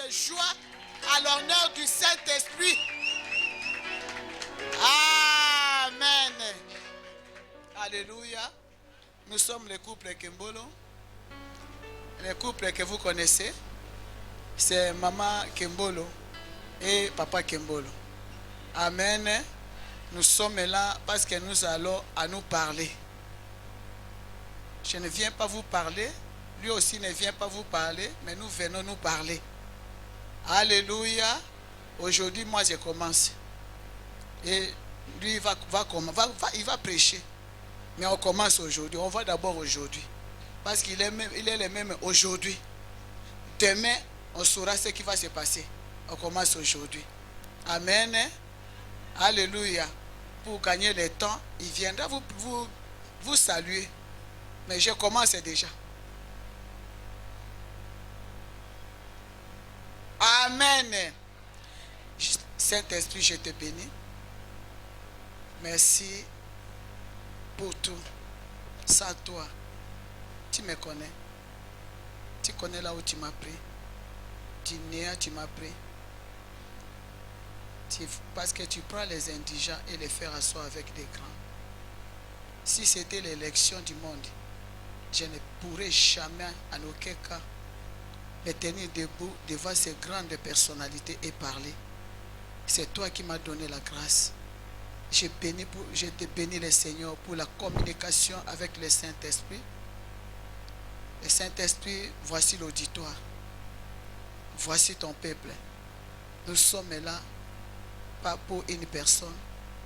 de joie à l'honneur du Saint-Esprit. Amen. Alléluia. Nous sommes le couple Kembolo. Le couple que vous connaissez, c'est Maman Kembolo et Papa Kembolo. Amen. Nous sommes là parce que nous allons à nous parler. Je ne viens pas vous parler. Lui aussi ne vient pas vous parler, mais nous venons nous parler. Alléluia. Aujourd'hui, moi, je commence. Et lui, il va prêcher. Mais on commence aujourd'hui. On va d'abord aujourd'hui. Parce qu'il est le même aujourd'hui. Demain, on saura ce qui va se passer. On commence aujourd'hui. Amen. Alléluia. Pour gagner le temps, il viendra vous saluer. Mais je commence déjà. Amen. Saint-Esprit, je te bénis. Merci pour tout. Sans toi, tu me connais. Tu connais là où tu m'as pris. Tu m'as pris. Parce que tu prends les indigents et les fais asseoir avec les grands. Si c'était l'élection du monde, je ne pourrais jamais, en aucun cas, me tenir debout devant ces grandes personnalités et parler. C'est toi qui m'as donné la grâce. Je te bénis le Seigneur pour la communication avec le Saint-Esprit. Le Saint-Esprit, voici l'auditoire. Voici ton peuple. Nous sommes là, pas pour une personne,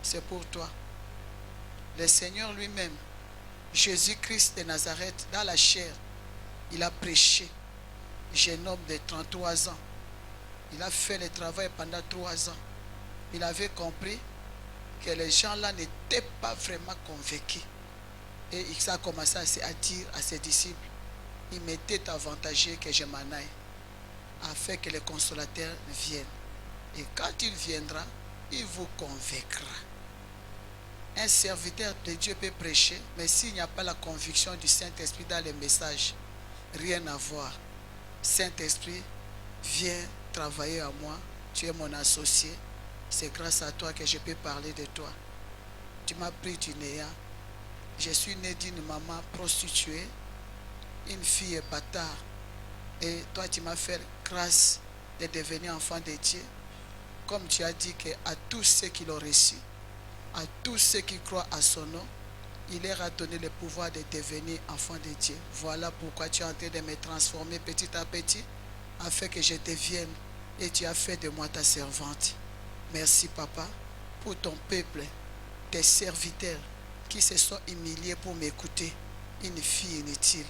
c'est pour toi. Le Seigneur lui-même, Jésus-Christ de Nazareth, dans la chair, il a prêché. Jeune homme de 33 ans. Il a fait le travail pendant 3 ans. Il avait compris que les gens-là n'étaient pas vraiment convaincus. Et il a commencé à dire à ses disciples, il m'était avantageux que je m'en aille, afin que le consolateur vienne. Et quand il viendra, il vous convaincra. Un serviteur de Dieu peut prêcher, mais s'il n'y a pas la conviction du Saint-Esprit dans les messages, rien à voir. Saint-Esprit, viens travailler à moi. Tu es mon associé. C'est grâce à toi que je peux parler de toi. Tu m'as pris du néant. Je suis né d'une maman prostituée, une fille bâtarde. Et toi, tu m'as fait grâce de devenir enfant de Dieu. Comme tu as dit qu'à tous ceux qui l'ont reçu, à tous ceux qui croient à son nom, il leur a donné le pouvoir de devenir enfant de Dieu. Voilà pourquoi tu es en train de me transformer petit à petit, afin que je devienne, et tu as fait de moi ta servante. Merci, Papa, pour ton peuple, tes serviteurs qui se sont humiliés pour m'écouter. Une fille inutile,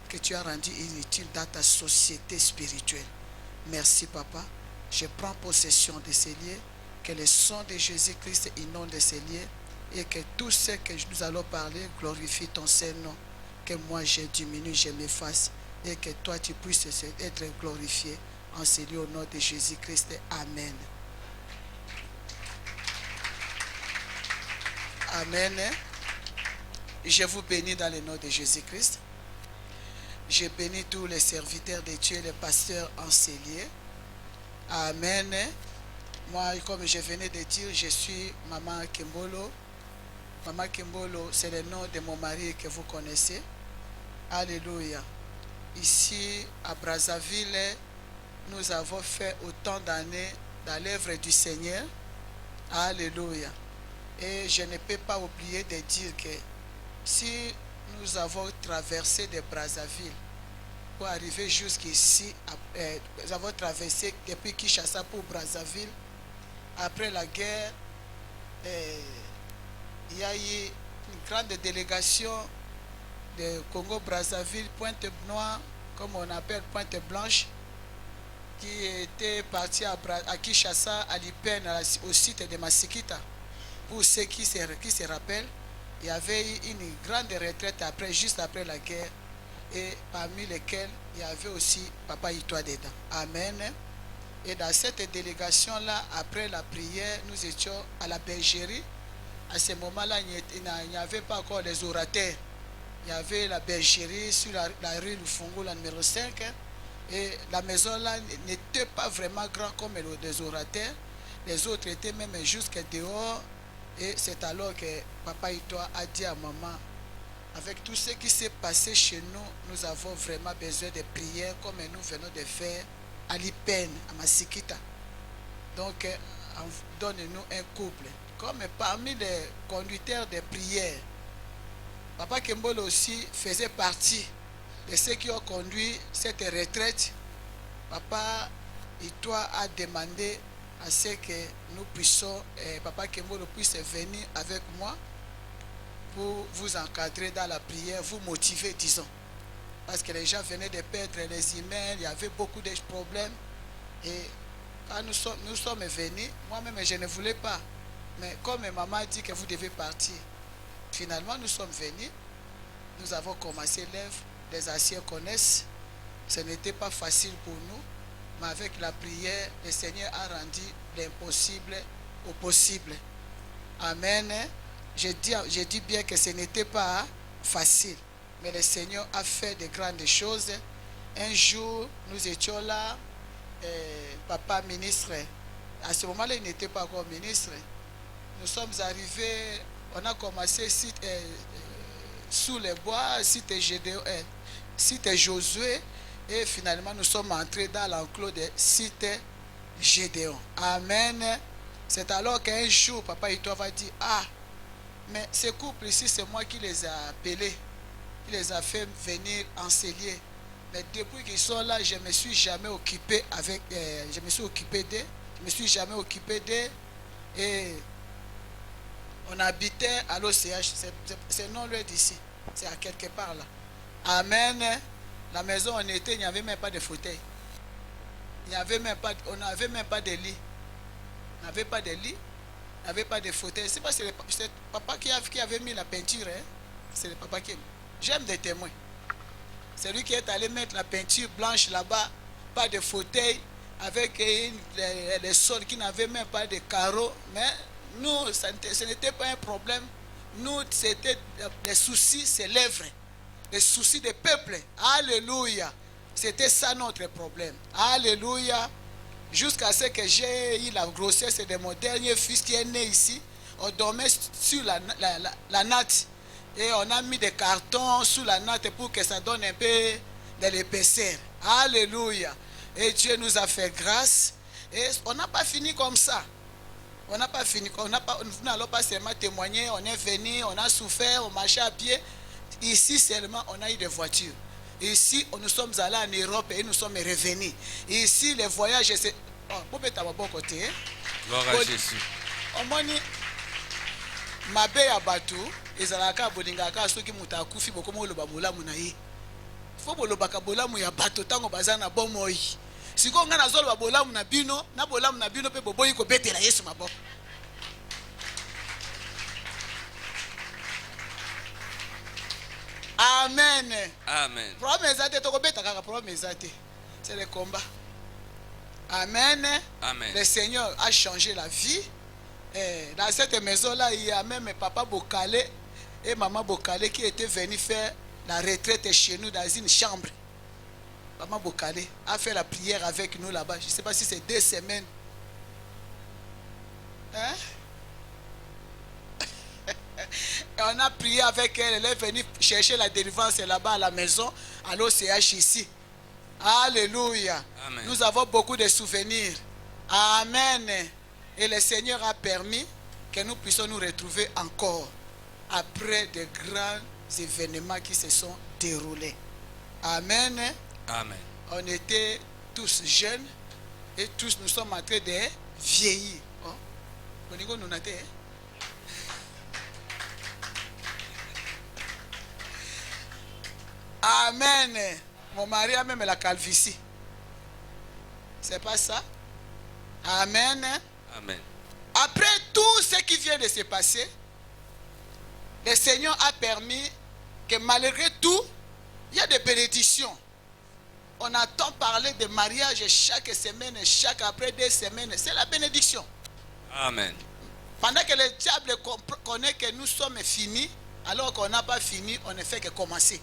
que tu as rendue inutile dans ta société spirituelle. Merci, Papa. Je prends possession de ces lieux, que le sang de Jésus-Christ inonde ces lieux, et que tout ce que nous allons parler glorifie ton Saint-Nom. Que moi je diminue, je m'efface, et que toi tu puisses être glorifié en ce lieu au nom de Jésus-Christ. Amen. Amen. Je vous bénis dans le nom de Jésus-Christ. Je bénis tous les serviteurs de Dieu, les pasteurs en ces lieux. Amen. Moi, comme je venais de dire, je suis Maman Kembolo. Maman Kembolo, c'est le nom de mon mari que vous connaissez. Alléluia. Ici, à Brazzaville, nous avons fait autant d'années dans l'œuvre du Seigneur. Alléluia. Et je ne peux pas oublier de dire que si nous avons traversé de Brazzaville pour arriver jusqu'ici, nous avons traversé depuis Kinshasa pour Brazzaville, après la guerre, il y a eu une grande délégation de Congo-Brazzaville, Pointe-Noire, comme on appelle Pointe-Blanche, qui était partie à Kinshasa, à l'Ipen, au site de Masikita. Pour ceux qui se rappellent, il y avait eu une grande retraite juste après la guerre, et parmi lesquels il y avait aussi Papa Itoa dedans. Amen. Et dans cette délégation-là, après la prière, nous étions à la bergerie. À ce moment-là, il n'y avait pas encore les orateurs. Il y avait la bergerie sur la rue Lufungu, la numéro 5. Et la maison là n'était pas vraiment grande comme les orateurs. Les autres étaient même jusqu'à dehors. Et c'est alors que papa Itoa a dit à maman, avec tout ce qui s'est passé chez nous, nous avons vraiment besoin de prières comme nous venons de faire à l'Ipen, à Masikita. Donc, donne-nous un couple. Comme parmi les conducteurs de prières, papa Kembolo aussi faisait partie de ceux qui ont conduit cette retraite. Papa Itoa a demandé à ce que nous puissions, papa Kembolo puisse venir avec moi pour vous encadrer dans la prière, vous motiver, disons. Parce que les gens venaient de perdre les emails, il y avait beaucoup de problèmes. Et quand nous sommes venus, moi-même je ne voulais pas. Mais comme maman a dit que vous devez partir, finalement nous sommes venus, nous avons commencé l'œuvre, les anciens connaissent. Ce n'était pas facile pour nous, mais avec la prière, le Seigneur a rendu l'impossible au possible. Amen. Je dis bien que ce n'était pas facile, mais le Seigneur a fait de grandes choses. Un jour, nous étions là, papa ministre, à ce moment-là, il n'était pas encore ministre. Nous sommes arrivés, on a commencé sous les bois, site Josué, et finalement nous sommes entrés dans l'enclos de site Gédéon. Amen. C'est alors qu'un jour, papa Itoa va dire, ah, mais ce couple ici, c'est moi qui les ai appelés, qui les a fait venir enseigner. Mais depuis qu'ils sont là, je ne me suis jamais occupé avec, je me suis jamais occupé d'eux. Et on habitait à l'OCH, c'est non loin d'ici, c'est à quelque part là. Amen. La maison où on était, il n'y avait même pas de fauteuil. On n'avait même pas de lit. On n'avait pas de lit, on n'avait pas de fauteuil. C'est pas c'est papa qui avait mis la peinture. Hein? C'est le papa qui aime. J'aime des témoins. C'est lui qui est allé mettre la peinture blanche là-bas, pas de fauteuil, avec les sols qui n'avaient même pas de carreaux. Mais nous, ce n'était pas un problème. Nous, c'était les soucis, c'est l'œuvre. Les soucis des peuples. Alléluia. C'était ça notre problème. Alléluia. Jusqu'à ce que j'ai eu la grossesse de mon dernier fils qui est né ici. On dormait sur la natte. Et on a mis des cartons sous la natte pour que ça donne un peu de l'épaisseur. Alléluia. Et Dieu nous a fait grâce. Et on n'a pas fini comme ça. On n'a pas fini. Nous n'allons pas seulement témoigner. On est venu, on a souffert, on marchait à pied. Ici seulement, on a eu des voitures. Ici, nous sommes allés en Europe et nous sommes revenus. Ici, les voyages, c'est... Oh, vous pouvez être à bon côté. Gloire à Jésus. Mabe ya batu ezalaka bolingaka soki muta akufi bokoma oloba bolamu na ye. Fo bolobaka bolamu ya bato tango baza na bomoi. Siko nga nazoloba bolamu na bino pe boboyi ko betela Yesu maboko. Amen. Amen. Promesse ate to ko betaka ka promesse ate. C'est le combat. Amen. Amen. Le Seigneur a changé la vie. Dans cette maison-là, il y a même papa Bokale et maman Bokale qui étaient venus faire la retraite chez nous dans une chambre. Maman Bokale a fait la prière avec nous là-bas. Je ne sais pas si c'est 2 semaines. Hein? Et on a prié avec elle. Elle est venue chercher la délivrance là-bas à la maison, à l'OCH ici. Alléluia. Amen. Nous avons beaucoup de souvenirs. Amen. Et le Seigneur a permis que nous puissions nous retrouver encore après de grands événements qui se sont déroulés. Amen. Amen. On était tous jeunes et tous nous sommes en train de vieillir. Oh. Amen. Mon mari a même la calvitie. C'est pas ça? Amen. Amen. Après tout ce qui vient de se passer, le Seigneur a permis que malgré tout, il y a des bénédictions. On entend parler de mariage chaque semaine, après 2 semaines. C'est la bénédiction. Amen. Pendant que le diable connaît que nous sommes finis, alors qu'on n'a pas fini, on ne fait que commencer.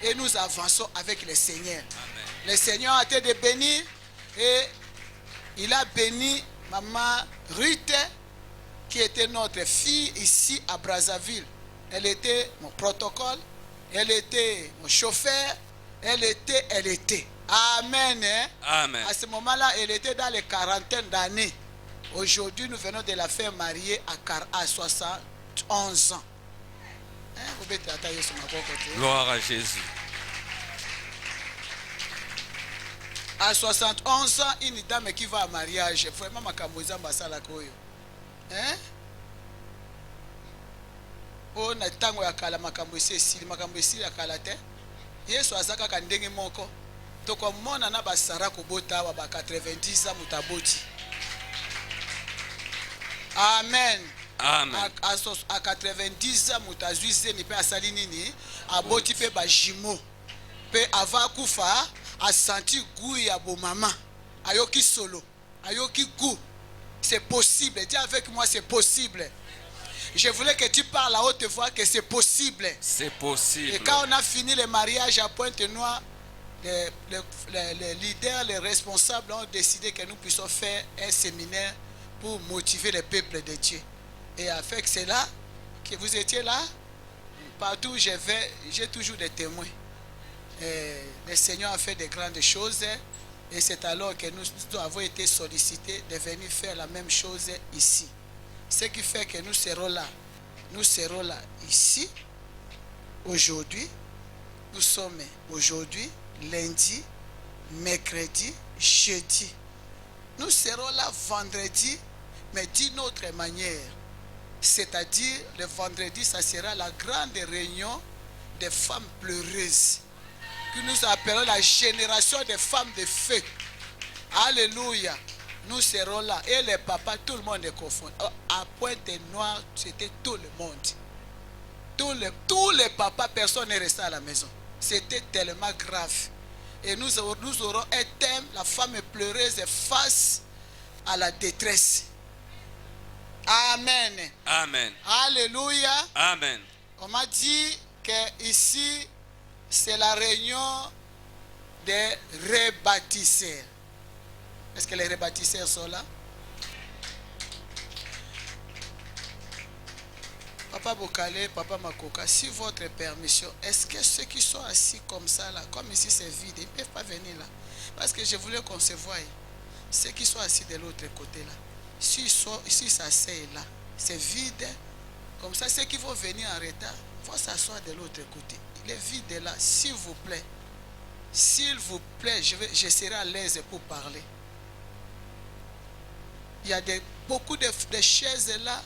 et nous avançons avec le Seigneur. Amen. Le Seigneur a été de bénir et il a béni maman Ruth qui était notre fille ici à Brazzaville. Elle était mon protocole, elle était mon chauffeur, elle était. Amen. Hein? Amen. À ce moment-là, elle était dans les quarantaines d'années. Aujourd'hui, nous venons de la faire marier à 71 ans. Hein? Vous pouvez t'attacher sur ma côté. Gloire à Jésus. À 71 ans, une dame qui va à mariage, vraiment ma kamboza mbasala koyo. Hein? Oh na tango ya kala makambo esili akala te. Yesu azaka ka ndenge moko. Toko mona na basara kobota ba 90 ans mutaboti. Amen. Amen. À 90 ans mutazwize ni pe asali nini aboti pe ba jimo. Pe ava kufa a senti goût ya bo maman. Ayoki solo. Ayoki goût. C'est possible. Dis avec moi, c'est possible. Je voulais que tu parles à haute voix que c'est possible. C'est possible. Et quand on a fini le mariage à Pointe-Noire, les leaders, les responsables ont décidé que nous puissions faire un séminaire pour motiver le peuple de Dieu. Et avec cela, que vous étiez là, partout où je vais, j'ai toujours des témoins. Et le Seigneur a fait de grandes choses. Et c'est alors que nous avons été sollicités de venir faire la même chose ici. Ce qui fait que nous serons là. Nous serons là ici, aujourd'hui. Nous sommes aujourd'hui, lundi, mercredi, jeudi. Nous serons là vendredi, mais d'une autre manière. C'est-à-dire, le vendredi, ça sera la grande réunion des femmes pleureuses. Que nous appelons la génération des femmes de feu. Alléluia. Nous serons là. Et les papas, tout le monde est confondu. À Pointe-Noire, c'était tout le monde. Tous les papas, personne n'est resté à la maison. C'était tellement grave. Et nous aurons un thème, la femme pleureuse face à la détresse. Amen. Amen. Alléluia. Amen. On m'a dit que ici, c'est la réunion des rebâtisseurs. Est-ce que les rebâtisseurs sont là? Papa Bokale, Papa Makoka, si votre permission, est-ce que ceux qui sont assis comme ça, là, comme ici c'est vide, ils ne peuvent pas venir là? Parce que je voulais qu'on se voie. Ceux qui sont assis de l'autre côté là, si ça c'est là, c'est vide. Comme ça, ceux qui vont venir en retard, vont s'asseoir de l'autre côté. Il est vide là, s'il vous plaît. S'il vous plaît, je serai à l'aise pour parler. Il y a beaucoup de chaises là,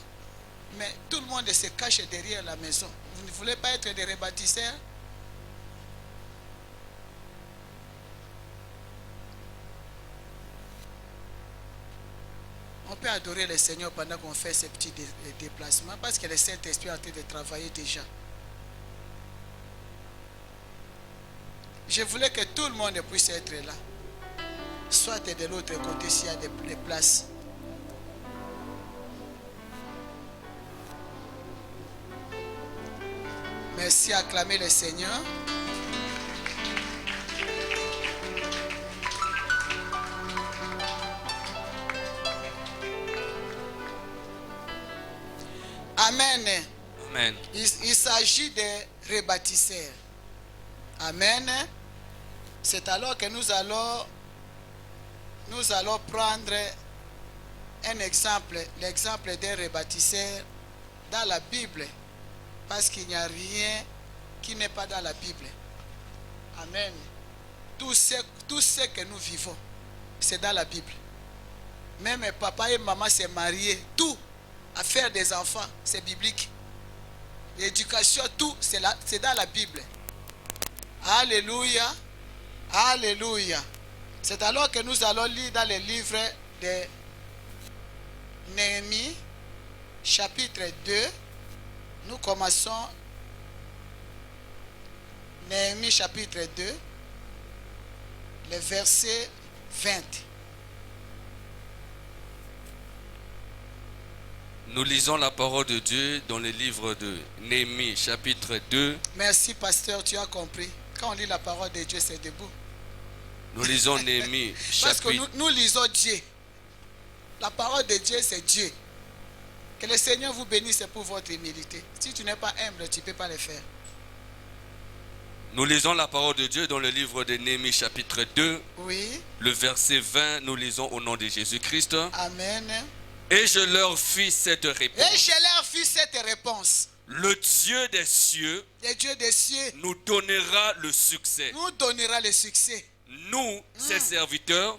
mais tout le monde se cache derrière la maison. Vous ne voulez pas être des rebâtisseurs? On peut adorer le Seigneur pendant qu'on fait ces petits déplacements parce que le Saint-Esprit est en train de travailler déjà. Je voulais que tout le monde puisse être là. Soit de l'autre côté s'il y a des places. Merci, acclamez le Seigneur. Amen. Amen. Il s'agit des rebâtisseurs. Amen. C'est alors que nous allons prendre un exemple, l'exemple des rebâtisseurs dans la Bible. Parce qu'il n'y a rien qui n'est pas dans la Bible. Amen. Tout ce que nous vivons, c'est dans la Bible. Même papa et maman s'est mariés, tout, à faire des enfants, c'est biblique. L'éducation, tout, c'est dans la Bible. Alléluia. Alléluia. C'est alors que nous allons lire dans le livre de Néhémie, chapitre 2. Nous commençons Néhémie chapitre 2, le verset 20. Nous lisons la parole de Dieu dans le livre de Néhémie chapitre 2. Merci pasteur, tu as compris. Quand on lit la parole de Dieu, c'est debout. Nous lisons Néhémie Parce que chapitre. nous lisons Dieu. La parole de Dieu, c'est Dieu. Que le Seigneur vous bénisse pour votre humilité. Si tu n'es pas humble, tu ne peux pas le faire. Nous lisons la parole de Dieu dans le livre de Néhémie chapitre 2, Oui. le verset 20. Nous lisons au nom de Jésus-Christ. Amen. Et je leur fis cette Et réponse. je leur fis cette réponse. Le Dieu des cieux Le Dieu des cieux nous donnera le succès. nous donnera le succès. Nous, ses serviteurs,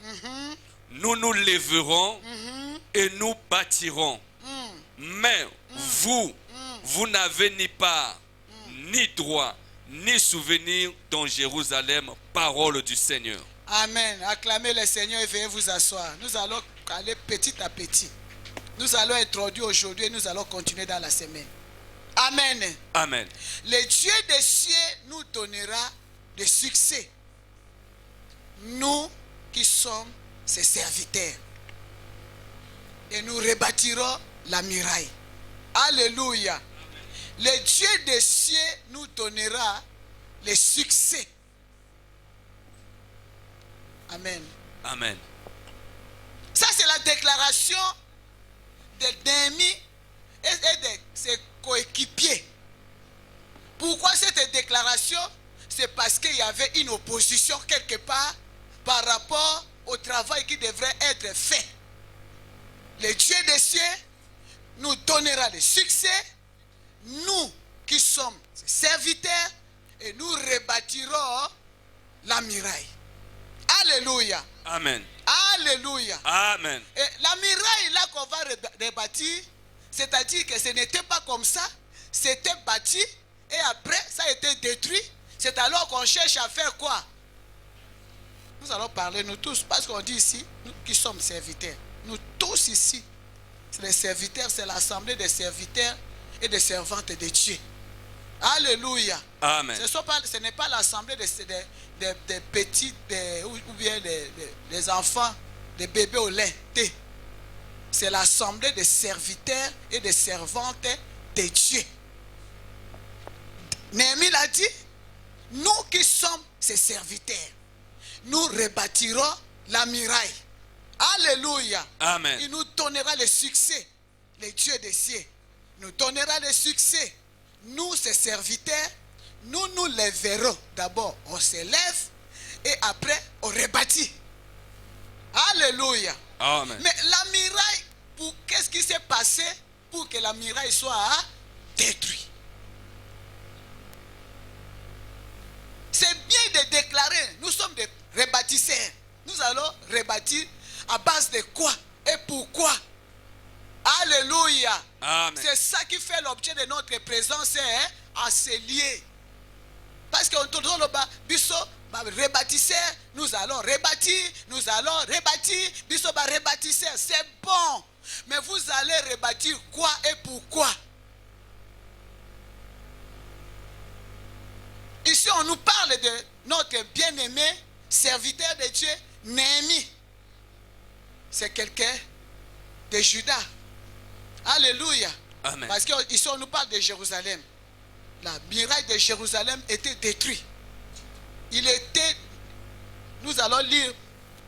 nous nous lèverons et nous bâtirons. Mais vous, vous n'avez ni part, ni droit, ni souvenir dans Jérusalem, parole du Seigneur. Amen. Acclamez le Seigneur et veuillez vous asseoir. Nous allons aller petit à petit. Nous allons introduire aujourd'hui et nous allons continuer dans la semaine. Amen. Amen. Le Dieu des cieux nous donnera le succès. Nous qui sommes ses serviteurs. Et nous rebâtirons la muraille. Alléluia. Le Dieu des cieux nous donnera le succès. Amen. Amen. Ça, c'est la déclaration de Néhémie et de ses coéquipiers. Pourquoi cette déclaration? C'est parce qu'il y avait une opposition quelque part par rapport au travail qui devrait être fait. Le Dieu des cieux nous donnera le succès, nous qui sommes ses serviteurs, et nous rebâtirons la muraille. Alléluia. Amen. Alléluia. Amen. Et la muraille là qu'on va rebâtir, c'est-à-dire que ce n'était pas comme ça, c'était bâti et après ça a été détruit. C'est alors qu'on cherche à faire quoi? Nous allons parler, nous tous, parce qu'on dit ici, nous qui sommes serviteurs, nous tous ici, c'est les serviteurs, c'est l'assemblée des serviteurs et des servantes de Dieu. Alléluia. Amen. Ce n'est pas l'assemblée des petits ou bien des enfants, des bébés au lait. C'est l'assemblée des serviteurs et des servantes de Dieu. Néhémie l'a dit, nous qui sommes ses serviteurs, nous rebâtirons la muraille. Alléluia. Amen. Il nous donnera le succès. Le Dieu des cieux nous donnera le succès. Nous, ses serviteurs, nous nous lèverons. D'abord, on se lève et après, on rebâtit. Alléluia. Amen. Mais la muraille, qu'est-ce qui s'est passé pour que la muraille soit détruite? C'est bien de déclarer, nous sommes des rebâtisseurs. Nous allons rebâtir à base de quoi et pourquoi? Alléluia. Amen. C'est ça qui fait l'objet de notre présence à se lier. Parce qu'on tourne le bas, biso, rebâtisseur, nous allons rebâtir, biso, rebâtisseur, c'est bon. Mais vous allez rebâtir quoi et pourquoi? Ici, on nous parle de notre bien-aimé serviteur de Dieu, Néhémie. C'est quelqu'un de Juda. Alléluia. Amen. Parce qu'ici, on nous parle de Jérusalem. La muraille de Jérusalem était détruite. Nous allons lire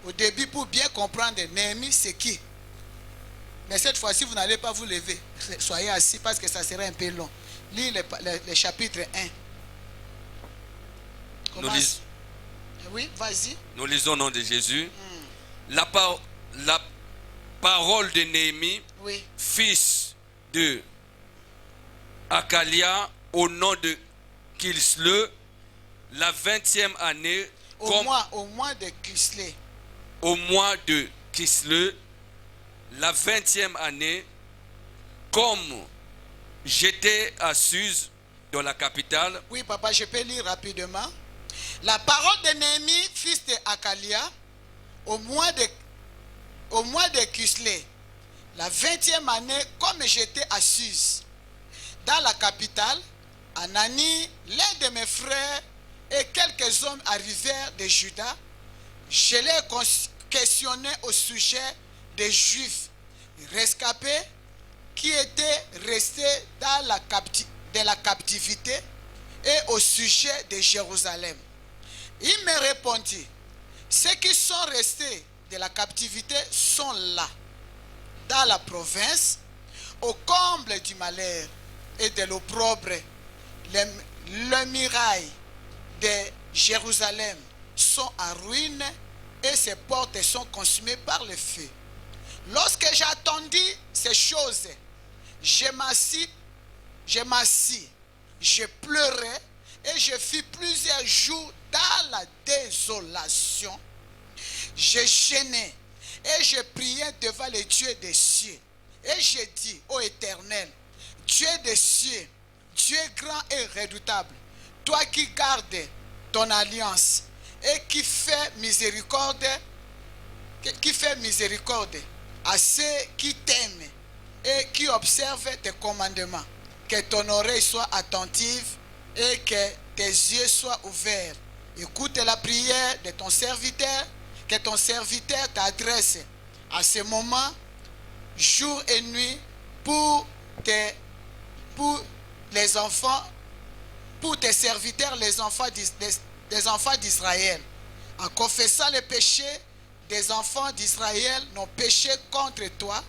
au début pour bien comprendre Néhémie, c'est qui. Mais cette fois-ci, vous n'allez pas vous lever. Soyez assis parce que ça serait un peu long. Lisez le chapitre 1. Oui, vas-y. Nous lisons au nom de Jésus. La parole de Néhémie, Oui. fils de Akalia, au nom de Kilsle, la 20e année, Au mois de Kislev. au mois de Kisle, la 20e année, comme j'étais à Suse, dans la capitale. Oui, papa, je peux lire rapidement. La parole de Néhémie, fils de Akalia, au mois de Kislev, la 20e année, comme j'étais à Suse, dans la capitale, Anani, l'un de mes frères et quelques hommes arrivèrent de Juda. Je les questionnais au sujet des Juifs rescapés qui étaient restés dans la captivité et au sujet de Jérusalem. Il me répondit, ceux qui sont restés de la captivité sont là, dans la province, au comble du malheur et de l'opprobre. Les murailles de Jérusalem sont en ruine et ses portes sont consumées par le feu. Lorsque j'attendis ces choses, je m'assis, je pleurais et je fis plusieurs jours dans la désolation. Je gênais et je priais devant le Dieu des cieux. Et je dis, ô Éternel, Dieu des cieux, Dieu grand et redoutable, toi qui gardes ton alliance et qui fait miséricorde à ceux qui t'aiment et qui observent tes commandements, que ton oreille soit attentive et que tes yeux soient ouverts. Écoute la prière de ton serviteur, que ton serviteur t'adresse à ce moment, jour et nuit, pour les enfants, pour tes serviteurs, les enfants d'Israël, en confessant les péchés des enfants d'Israël, nos péchés contre toi,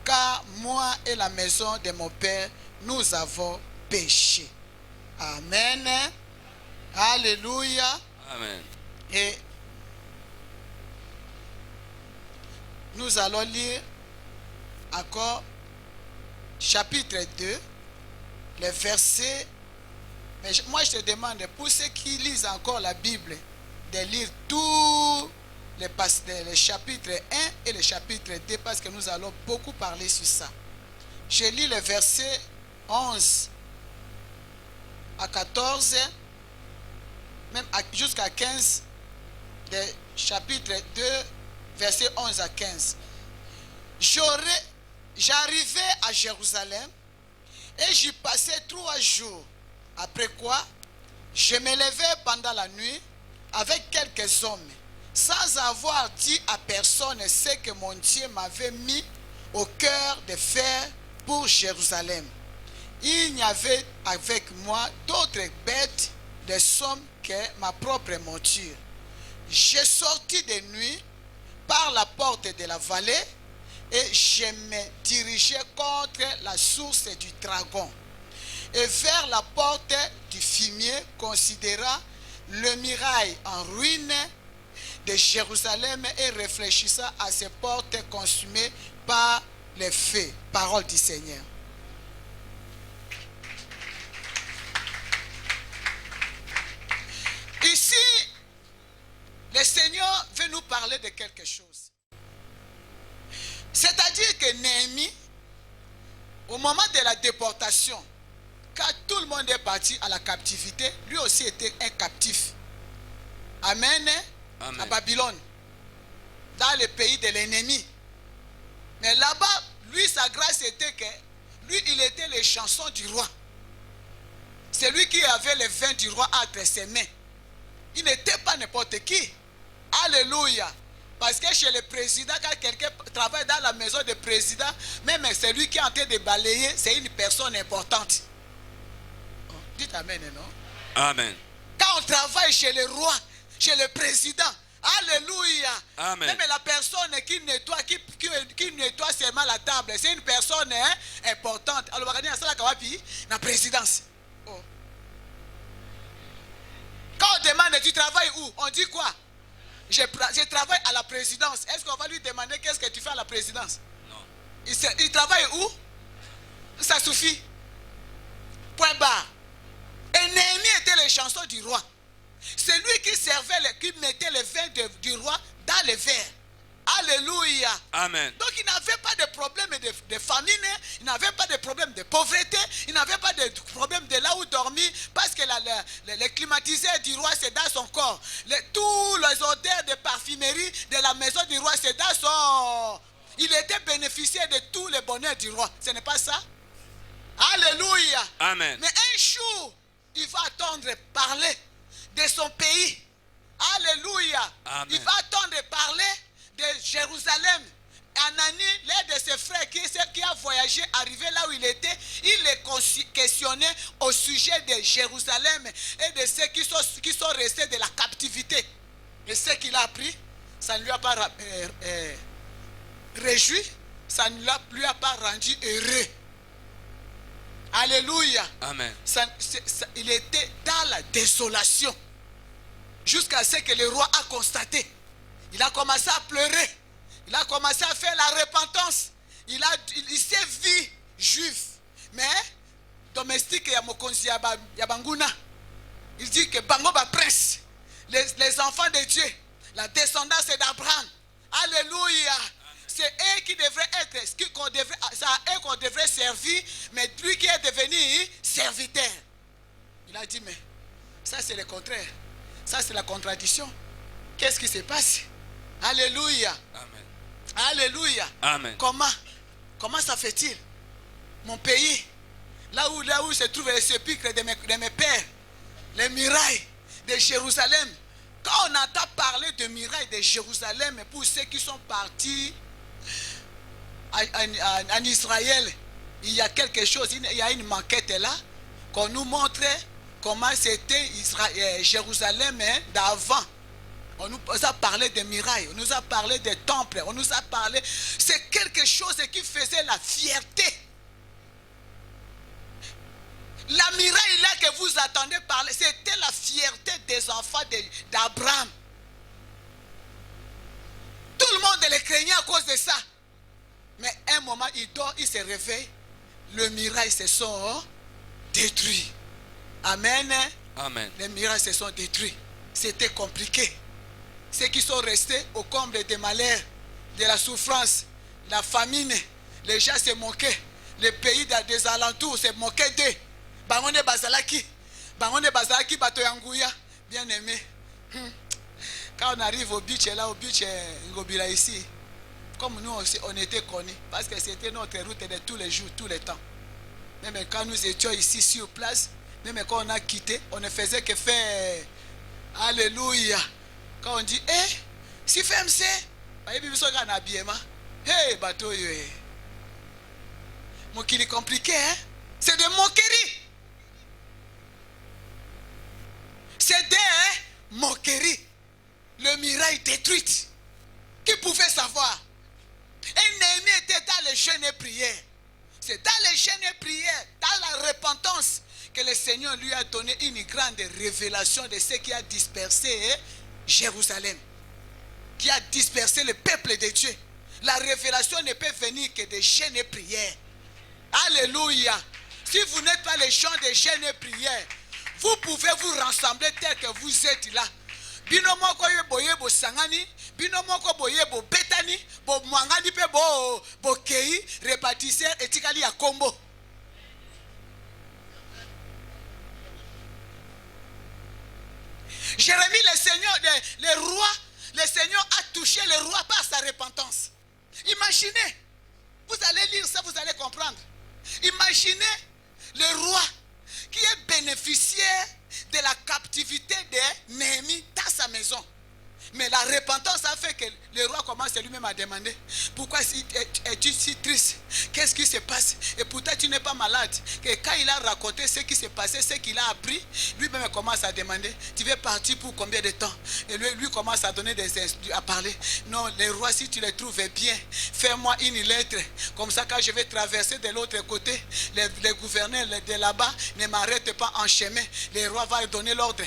car moi et la maison de mon Père, nous avons péché. Amen. Alléluia. Amen. Et nous allons lire encore chapitre 2, les versets. Mais moi je te demande, pour ceux qui lisent encore la Bible, de lire tous les chapitres 1 et le chapitre 2, parce que nous allons beaucoup parler sur ça. Je lis les versets 11 à 14, même jusqu'à 15, de chapitre 2, versets 11 à 15. J'arrivai à Jérusalem et j'y passais 3 jours. Après quoi, je me levai pendant la nuit avec quelques hommes, sans avoir dit à personne ce que mon Dieu m'avait mis au cœur de faire pour Jérusalem. Il n'y avait avec moi d'autres bêtes de somme que ma propre monture. Je sortis de nuit par la porte de la vallée et je me dirigeais contre la source du dragon et vers la porte du fumier, considérant le muraille en ruine de Jérusalem et réfléchissant à ces portes consumées par les feux. Parole du Seigneur. Ici, le Seigneur veut nous parler de quelque chose. C'est-à-dire que Néhémie, au moment de la déportation, quand tout le monde est parti à la captivité, lui aussi était un captif. Amen. Amen. À Babylone, dans le pays de l'ennemi. Mais là-bas, lui, sa grâce était que lui, il était le chanson du roi. C'est lui qui avait le vin du roi entre ses mains. Il n'était pas n'importe qui. Alléluia. Parce que chez le président, quand quelqu'un travaille dans la maison du président, même c'est lui qui est en train de balayer, c'est une personne importante. Oh, dites amen, non? Amen. Quand on travaille chez le roi, chez le président, alléluia. Amen. Même la personne qui nettoie seulement la table, c'est une personne importante. Alors, on va dire la présidence. Oh. Quand on demande, tu travailles où? On dit quoi? Je travaille à la présidence. Est-ce qu'on va lui demander qu'est-ce que tu fais à la présidence? Non. Il travaille où? Ça suffit. Point barre. Et Néhémie était le chanson du roi. C'est lui qui servait, qui mettait le vin du roi dans les verres. Alléluia. Amen. Donc il n'avait pas de problème de famine, il n'avait pas de problème de pauvreté, il n'avait pas de problème de là où dormir, parce que le climatiseur du roi c'est dans son corps. Tous les odeurs de parfumerie de la maison du roi c'est dans son... Il était bénéficiaire de tous les bonheurs du roi. Ce n'est pas ça? Alléluia. Amen. Mais un jour, il va attendre parler de son pays. Alléluia. Amen. Il va attendre parler de Jérusalem, Anani, l'un de ses frères qui a voyagé, arrivé là où il était, il les questionnait au sujet de Jérusalem et de ceux qui sont restés de la captivité. Et ce qu'il a appris, ça ne lui a pas réjoui, ça ne lui a pas rendu heureux. Alléluia. Amen. Il était dans la désolation jusqu'à ce que le roi a constaté. Il a commencé à pleurer. Il a commencé à faire la repentance. Il s'est vu juif. Mais domestique Yabanguna. Il dit que Bangoba prince. Les enfants de Dieu. La descendance d'Abraham. Alléluia. C'est eux qui devraient être, c'est à eux qu'on devrait servir, mais lui qui est devenu serviteur. Il a dit, mais ça c'est le contraire. Ça c'est la contradiction. Qu'est-ce qui se passe? Alléluia. Amen. Alléluia. Amen. Comment ça fait-il? Mon pays, là où se trouve le sépulcre de mes pères, les murailles de Jérusalem. Quand on entend parler de murailles de Jérusalem, pour ceux qui sont partis en Israël, il y a quelque chose, il y a une maquette là, qu'on nous montrait comment c'était Jérusalem d'avant. On nous a parlé des murailles, on nous a parlé des temples, on nous a parlé. C'est quelque chose qui faisait la fierté. La muraille là que vous attendez parler, c'était la fierté des enfants d'Abraham. Tout le monde les craignait à cause de ça. Mais un moment, il dort, il se réveille. Les murailles se sont détruits. Amen. Amen. Les murailles se sont détruits. C'était compliqué. Ceux qui sont restés au comble des malheurs, de la souffrance, la famine, les gens se moquaient. Les pays des alentours se moquaient d'eux. Bangone Bazalaki. Bangone Bazalaki Batoyangouya. Bien aimé. Quand on arrive au beach, là, au beach Ngobila ici, comme nous on était connus, parce que c'était notre route de tous les jours, tous les temps. Même quand nous étions ici sur place, même quand on a quitté, on ne faisait que faire Alléluia. Quand on dit, si FMC, hey, bateau, mon qu'il est compliqué, hein? C'est de moquerie. C'est des moqueries. Le mirail détruit. Qui pouvait savoir? Et Néhémie était dans les jeûnes et prières. C'est dans les jeûnes et prières, dans la repentance, que le Seigneur lui a donné une grande révélation de ce qui a dispersé Jérusalem, qui a dispersé le peuple de Dieu. La révélation ne peut venir que des jeûnes et prières. Alléluia. Si vous n'êtes pas les gens de jeûnes et prières, vous pouvez vous rassembler tel que vous êtes là. Binomoko boye bo sangani, binomoko boye bo betani, bo mwangani pe bo kei, répartisseur etikali à combo. Jérémie, le Seigneur a touché le roi par sa repentance. Imaginez, vous allez lire ça, vous allez comprendre. Imaginez le roi qui est bénéficiaire de la captivité de Néhémie dans sa maison. Mais la repentance a fait que le roi commence lui-même à demander, pourquoi es-tu si triste? Qu'est-ce qui se passe? Et pourtant tu n'es pas malade. Et quand il a raconté ce qui s'est passé, ce qu'il a appris, lui-même commence à demander, tu veux partir pour combien de temps? Et lui commence à donner à parler. Non, le roi, si tu le trouves bien, fais-moi une lettre. Comme ça, quand je vais traverser de l'autre côté, le gouverneur de là-bas ne m'arrête pas en chemin. Le roi va donner l'ordre.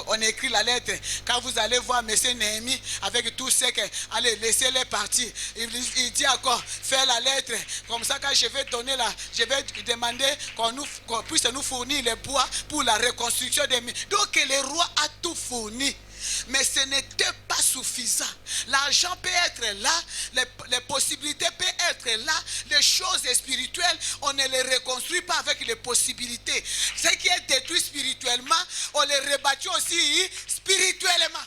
On écrit la lettre. Quand vous allez voir M. Néhémie avec tout ce que, allez, laissez-les partir. Il dit encore, fais la lettre. Comme ça, quand je vais donner je vais demander qu'on puisse nous fournir les bois pour la reconstruction des murs. Donc, le roi a tout fourni. Mais ce n'était pas suffisant. L'argent peut être là, les possibilités peuvent être là, les choses spirituelles, on ne les reconstruit pas avec les possibilités. Ce qui est détruit spirituellement, on les rebâtit aussi spirituellement.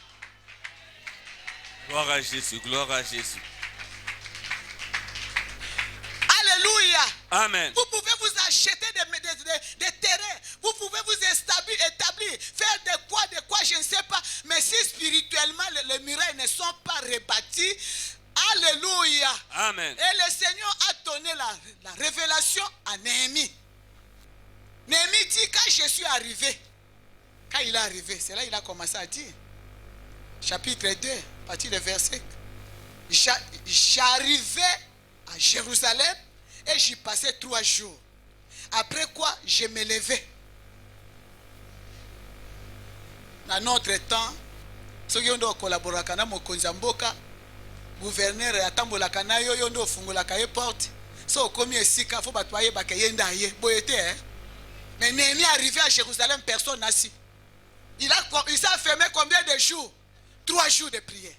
Gloire à Jésus, gloire à Jésus. Alléluia. Amen. Vous pouvez vous acheter des terrains. Vous pouvez vous établir, faire de quoi, je ne sais pas. Mais si spirituellement les murailles ne sont pas rebâties, alléluia. Alléluia. Amen. Et le Seigneur a donné la révélation à Néhémie. Néhémie dit, quand je suis arrivé, quand il est arrivé, c'est là qu'il a commencé à dire. Chapitre 2, à partir du verset. J'arrivais à Jérusalem et j'y passais 3 jours. Après quoi, je me levais. Dans notre temps, ceux qui ont collaboré avec le mboka, gouverneur atambolaka na yo yo ndo fungolaka ye porte. So komi esika faut batwaye bakayenda ye. Boyete hein. Mais Néhémie arrivé à Jérusalem, personne n'a assis. Il s'est fermé combien de jours? 3 jours de prière.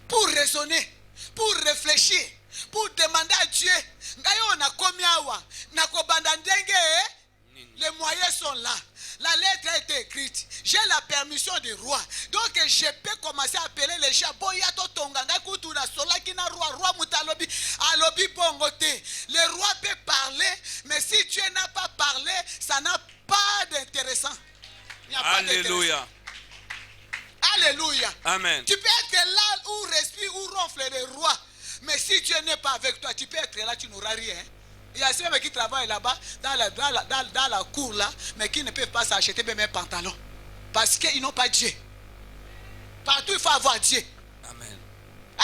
Pour raisonner, pour réfléchir, pour demander à Dieu. Ngayo na komi awa, na kobanda ndenge, les moyens sont là. La lettre a été écrite. J'ai la permission du roi. Donc je peux commencer à appeler les gens. Le roi peut parler, mais si Dieu n'a pas parlé, ça n'a pas d'intéressant. Alléluia. Alléluia. Amen. Tu peux être là où respire, où ronfle le roi. Mais si Dieu n'est pas avec toi, tu peux être là, tu n'auras rien. Il y a ceux qui travaillent là-bas, dans la cour là, mais qui ne peuvent pas s'acheter même un pantalon. Parce qu'ils n'ont pas Dieu. Partout, il faut avoir Dieu. Amen.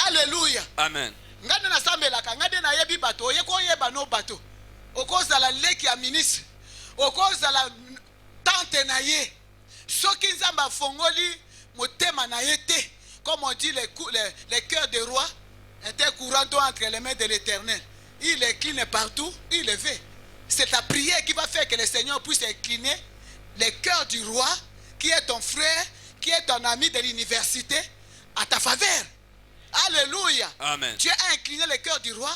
Alléluia. Amen. Ngade na sambelaka, ngade na yebi bato, yeko yeba no bato. Okoza la leki ya ministre. Okoza la tante na ye. Soki nzamba fongoli motema na yete. Comme on dit, les cœurs des rois étaient courants entre les mains de l'Éternel. Il incline partout, il est fait. C'est ta prière qui va faire que le Seigneur puisse incliner le cœur du roi, qui est ton frère, qui est ton ami de l'université, à ta faveur. Alléluia. Amen. Dieu a incliné le cœur du roi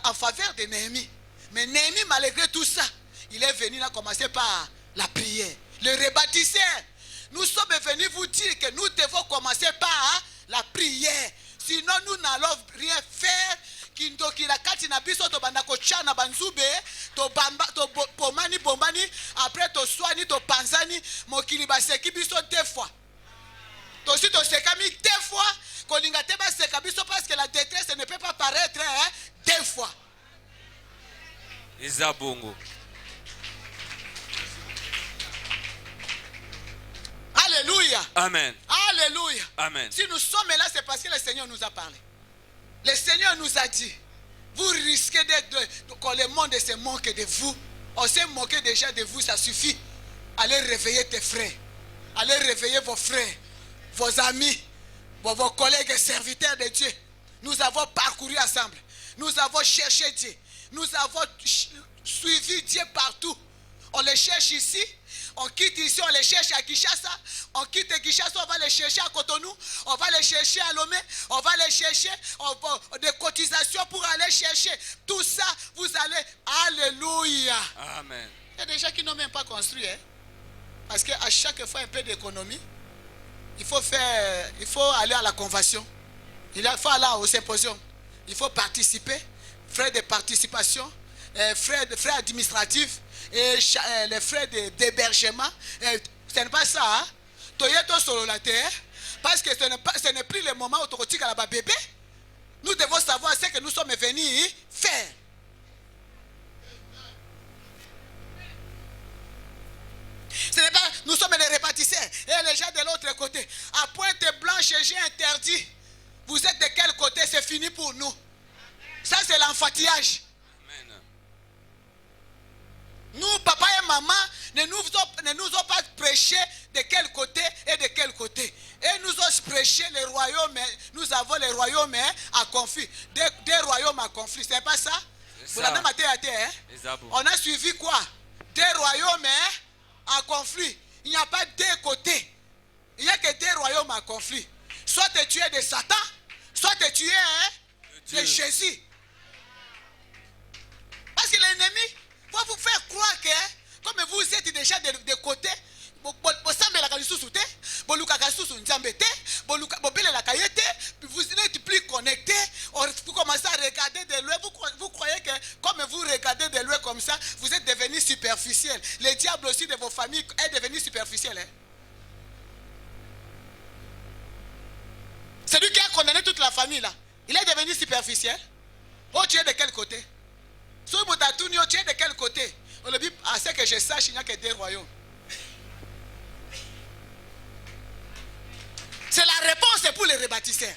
en faveur de Néhémie. Mais Néhémie, malgré tout ça, il est venu là commencer par la prière. Le rebâtisseur, nous sommes venus vous dire que nous devons commencer par la prière. Sinon, nous n'allons rien faire. Kindoki la kati na biso to banda ko chana banzube to bamba to pomani bombani après to swani to panzani mokili baseki biso 2 fois. To si to sekami 2 fois kolinga te ba seka biso parce que la détresse ne peut pas paraître 2 fois. Izabongo. Alléluia. Amen. Alléluia. Amen. Si nous sommes là, c'est parce que le Seigneur nous a parlé. Le Seigneur nous a dit, vous risquez quand le monde se moque de vous. On s'est moqué déjà de vous, ça suffit. Allez réveiller tes frères. Allez réveiller vos frères, vos amis, vos collègues et serviteurs de Dieu. Nous avons parcouru ensemble. Nous avons cherché Dieu. Nous avons suivi Dieu partout. On les cherche ici. On quitte ici, on les cherche à Kinshasa. On quitte Kinshasa, on va les chercher à Cotonou. On va les chercher à Lomé. On va les chercher des cotisations pour aller chercher. Tout ça, vous allez. Alléluia. Amen. Il y a des gens qui n'ont même pas construit. Hein? Parce qu'à chaque fois, un peu d'économie, il faut aller à la convention. Il faut aller au symposium. Il faut participer. Frais de participation, frais administratifs. Et les frais d'hébergement, ce n'est pas ça. Hein? Toyeto solo la terre, parce que ce n'est plus le moment où tu as la bébé. Nous devons savoir ce que nous sommes venus faire. Ce n'est pas, nous sommes les répartisseurs et les gens de l'autre côté. À Pointe-Blanche, j'ai interdit. Vous êtes de quel côté? C'est fini pour nous. Ça, c'est l'enfantillage. Nous, papa et maman, ne nous ont pas prêché de quel côté et de quel côté. Et nous ont prêché les royaumes. Nous avons les royaumes à conflit. Des royaumes à conflit. C'est pas ça? Vous l'avez maté à terre. On a suivi quoi? Des royaumes à conflit. Il n'y a pas 2 côtés. Il n'y a que 2 royaumes à conflit. Soit tu es de Satan, soit tu es de Jésus. Parce que l'ennemi va vous faire croire que, comme vous êtes déjà de côté, vous n'êtes plus connecté, vous commencez à regarder de loin, vous croyez que comme vous regardez de loin comme ça, vous êtes devenu superficiel. Le diable aussi de vos familles est devenu superficiel. Hein? C'est lui qui a condamné toute la famille là. Il est devenir superficiel. Oh, tu es de quel côté? Tu es de quel côté? À ce que je sache, il n'y a que 2 royaumes. C'est la réponse pour les rebâtisseurs.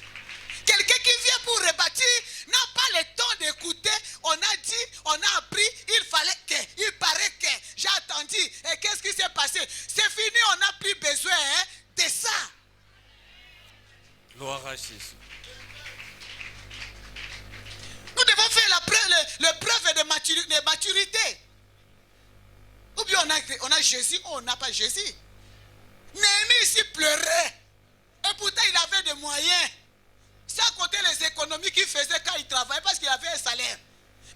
Quelqu'un qui vient pour rebâtir n'a pas le temps d'écouter. On a dit, on a appris, il paraît que, j'ai attendu. Et qu'est-ce qui s'est passé? C'est fini, on n'a plus besoin de ça. Gloire à Jésus. Nous devons faire le preuve de maturité. Ou bien on a Jésus ou on n'a pas Jésus. Néhémie ici pleurait. Et pourtant il avait des moyens. Sans compter les économies qu'il faisait quand il travaillait parce qu'il avait un salaire.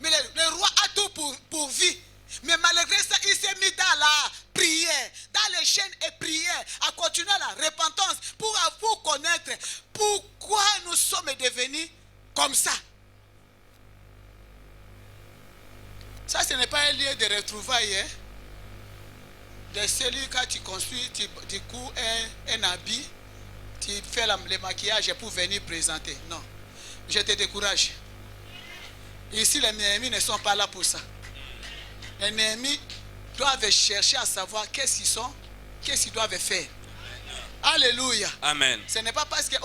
Mais le roi a tout pourvu. Mais malgré ça, il s'est mis dans la prière, dans les chaînes et prières, à continuer la repentance pour connaître pourquoi nous sommes devenus comme ça. Ça, ce n'est pas un lieu de retrouvailles. Hein? De celui quand tu construis, tu cours un habit, tu fais le maquillage pour venir présenter. Non, je te décourage. Ici, les Néhémies ne sont pas là pour ça. Les Néhémies doivent chercher à savoir qu'est-ce qu'ils sont, qu'est-ce qu'ils doivent faire. Alléluia. Amen. Ce n'est pas parce que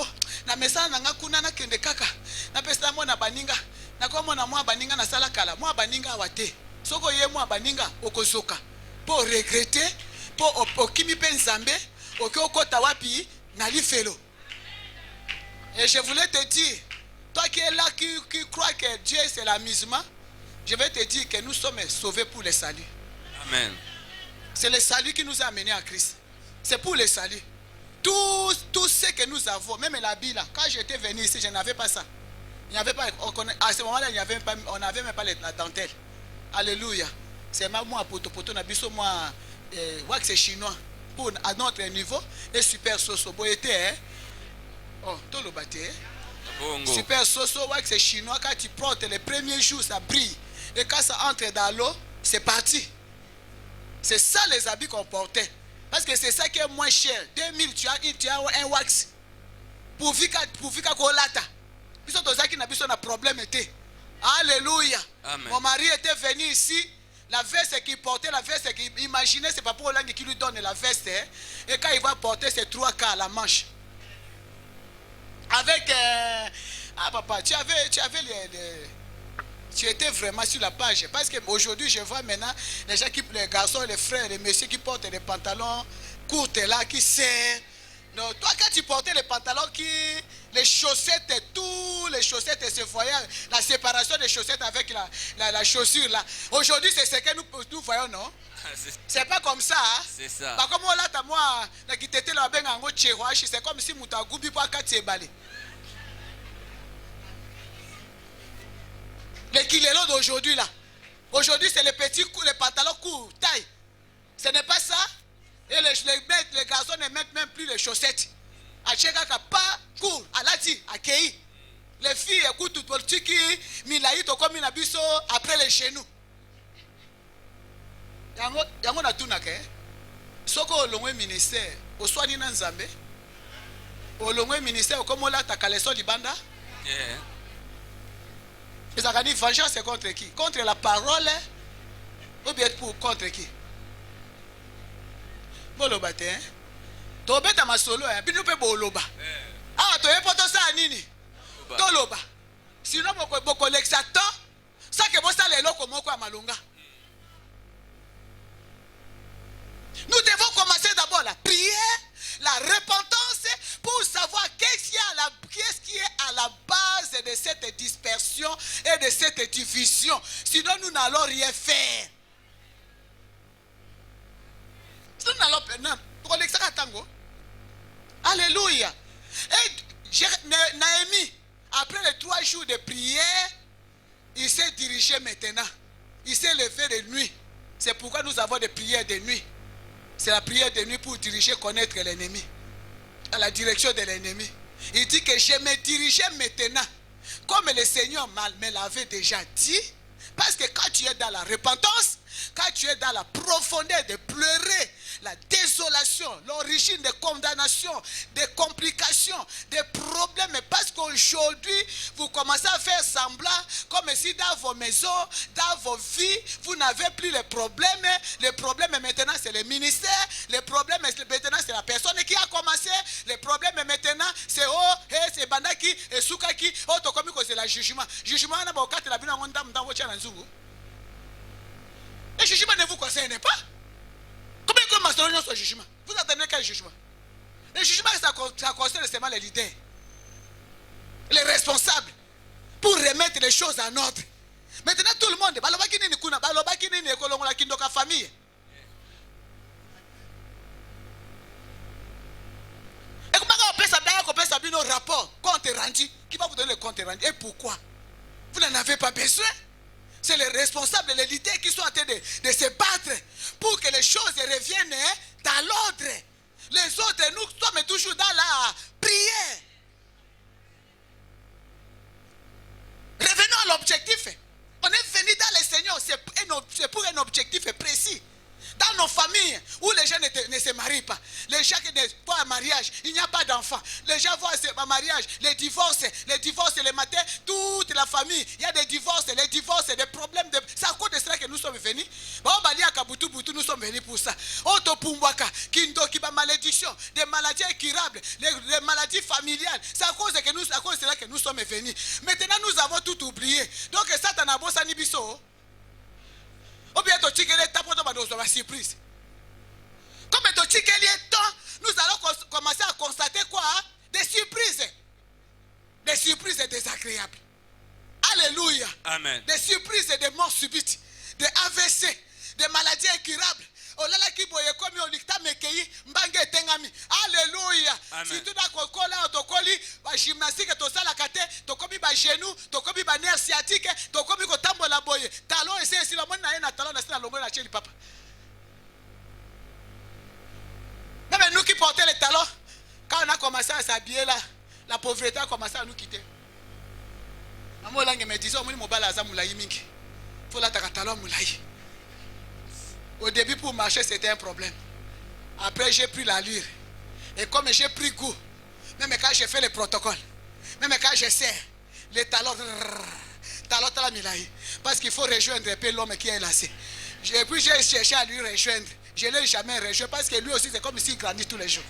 na mesa na ngakuna na kende kaka na pesa mo na baninga na kwa mo na mo baninga na sala kala mo baninga wate soko ye mo baninga okozoka pour regretter pour okimi pe nzambe okokota wapi na lifelo. Et je voulais te dire, toi qui es là qui crois que Dieu c'est l'amusement, je vais te dire que nous sommes sauvés pour le salut. Amen. C'est le salut qui nous a amenés à Christ. C'est pour le salut. Tout ce que nous avons, même la Bible, quand j'étais venu ici, je n'avais pas ça. Il n'y avait pas, à ce moment-là, on n'avait même pas la dentelle. Alléluia. C'est moi, poto, nabiso, moi, c'est chinois. Pour, à notre niveau, et super soso. Boyete, hein? Oh, tout le bâté. Super soso, c'est chinois. Quand tu portes les premiers jours, ça brille. Et quand ça entre dans l'eau, c'est parti. C'est ça les habits qu'on portait. Parce que c'est ça qui est moins cher. 2000, tu as un wax. Pour vika kolata. Puis qui n'a pas de problème. Alléluia. Amen. Mon mari était venu ici. La veste qu'il portait, la veste qu'il imaginait, c'est pas pour l'angle qui lui donne la veste. Hein. Et quand il va porter, c'est 3 quarts à la manche. Avec... ah papa, tu étais vraiment sur la page. Parce qu'aujourd'hui, je vois maintenant les gens les garçons, les frères, les messieurs qui portent des pantalons courts là, qui serrent. Non, toi, quand tu portais les pantalons, les chaussettes, tous les chaussettes, se voyaient, la séparation des chaussettes avec la chaussure là. Aujourd'hui, c'est ce que nous voyons, non? C'est pas comme ça. Hein? C'est ça. Par contre, là, moi, c'est comme si tu as goubi pour balé. Les kilos d'aujourd'hui là. Aujourd'hui, c'est les petits les pantalons courts, taille. Ce n'est pas ça. Et les garçons ne mettent même plus les chaussettes. À Tchèque, pas court, à l'ati, à Kei. Les filles écoutent tout le truc qui milaïto comme une abisso après les chez nous. Yango na tout nake. Soko olongwe ministère, au soin ni nanzambe. Olongwe ministère comme on l'a takaleso libanda. Yeah. Les organismes vengeance c'est contre qui? Contre la parole ou bien contre qui? Boloba te hein? Tobeta masolo hein? Binu pe boloba. Ah, to epoto sa nini? Toloba. Sinon boko l'exato, ça que vous ça les loko moko à malunga. Nous devons commencer d'abord la prière, la repentance pour savoir qu'est-ce qui est à la base de cette dispersion et de cette division. Sinon, nous n'allons rien faire. Sinon, nous n'allons pas. Alléluia. Et Naémie, après les 3 jours de prière, il s'est dirigé maintenant. Il s'est levé de nuit. C'est pourquoi nous avons des prières de nuit. C'est la prière de nuit pour diriger, connaître l'ennemi. À la direction de l'ennemi. Il dit que je me dirigeais maintenant. Comme le Seigneur me l'avait déjà dit. Parce que quand tu es dans la repentance, quand tu es dans la profondeur de pleurer, la désolation, l'origine des condamnations, des complications, des problèmes. Parce qu'aujourd'hui, vous commencez à faire semblant comme si dans vos maisons, dans vos vies, vous n'avez plus les problèmes. Les problèmes maintenant, c'est le ministère. Les problèmes maintenant, c'est la personne qui a commencé. Les problèmes maintenant, c'est c'est Bandaki, et Soukaki, c'est le jugement. Jugement, on a beaucoup de la vie dans votre channel. Le jugement ne vous concerne pas. Combien de maçonniers sont jugement? Vous attendez quel jugement? Le jugement, ça concerne seulement les leaders, les responsables, pour remettre les choses en ordre. Maintenant, tout le monde, famille. Et comment on peut savoir nos rapports, compte rendu? Qui va vous donner le compte rendu? Et pourquoi? Vous n'en avez pas besoin. C'est les responsables, les leaders qui sont en train de se battre pour que les choses reviennent dans l'ordre. Les autres, nous sommes toujours dans la prière. Revenons à l'objectif. On est venu dans le Seigneur, c'est pour un objectif précis. Dans nos familles où les gens ne se marient pas, les gens qui ne voient un mariage, il n'y a pas d'enfants. Les gens voient un mariage, les divorces le matin, toute la famille, il y a des divorces, des problèmes. C'est à cause de cela que nous sommes venus. Nous sommes venus pour ça. Malédiction, des maladies incurables, les maladies familiales. C'est à cause de cela que nous sommes venus. Maintenant, nous avons tout oublié. Donc, Satan a beau s'anibiso. Ou bien surprise. Comme nous allons commencer à constater quoi? Des surprises. Des surprises désagréables. Alléluia. Amen. Des surprises de morts subites, des AVC, des maladies incurables. Alléluia. Si tout d'un coup, gymnastique, genou, nerf sciatique, talon et c'est la talon papa. Même nous qui portons les talons, quand on a commencé à s'habiller là, la pauvreté a commencé à nous quitter. Me disait, au début, pour marcher, c'était un problème. Après, j'ai pris l'allure. Et comme j'ai pris goût, même quand j'ai fait le protocole, même quand je serre, les talons, parce qu'il faut rejoindre un peu l'homme qui est lassé. Et puis j'ai cherché à lui rejoindre. Je ne l'ai jamais rejoint parce que lui aussi, c'est comme s'il grandit tous les jours.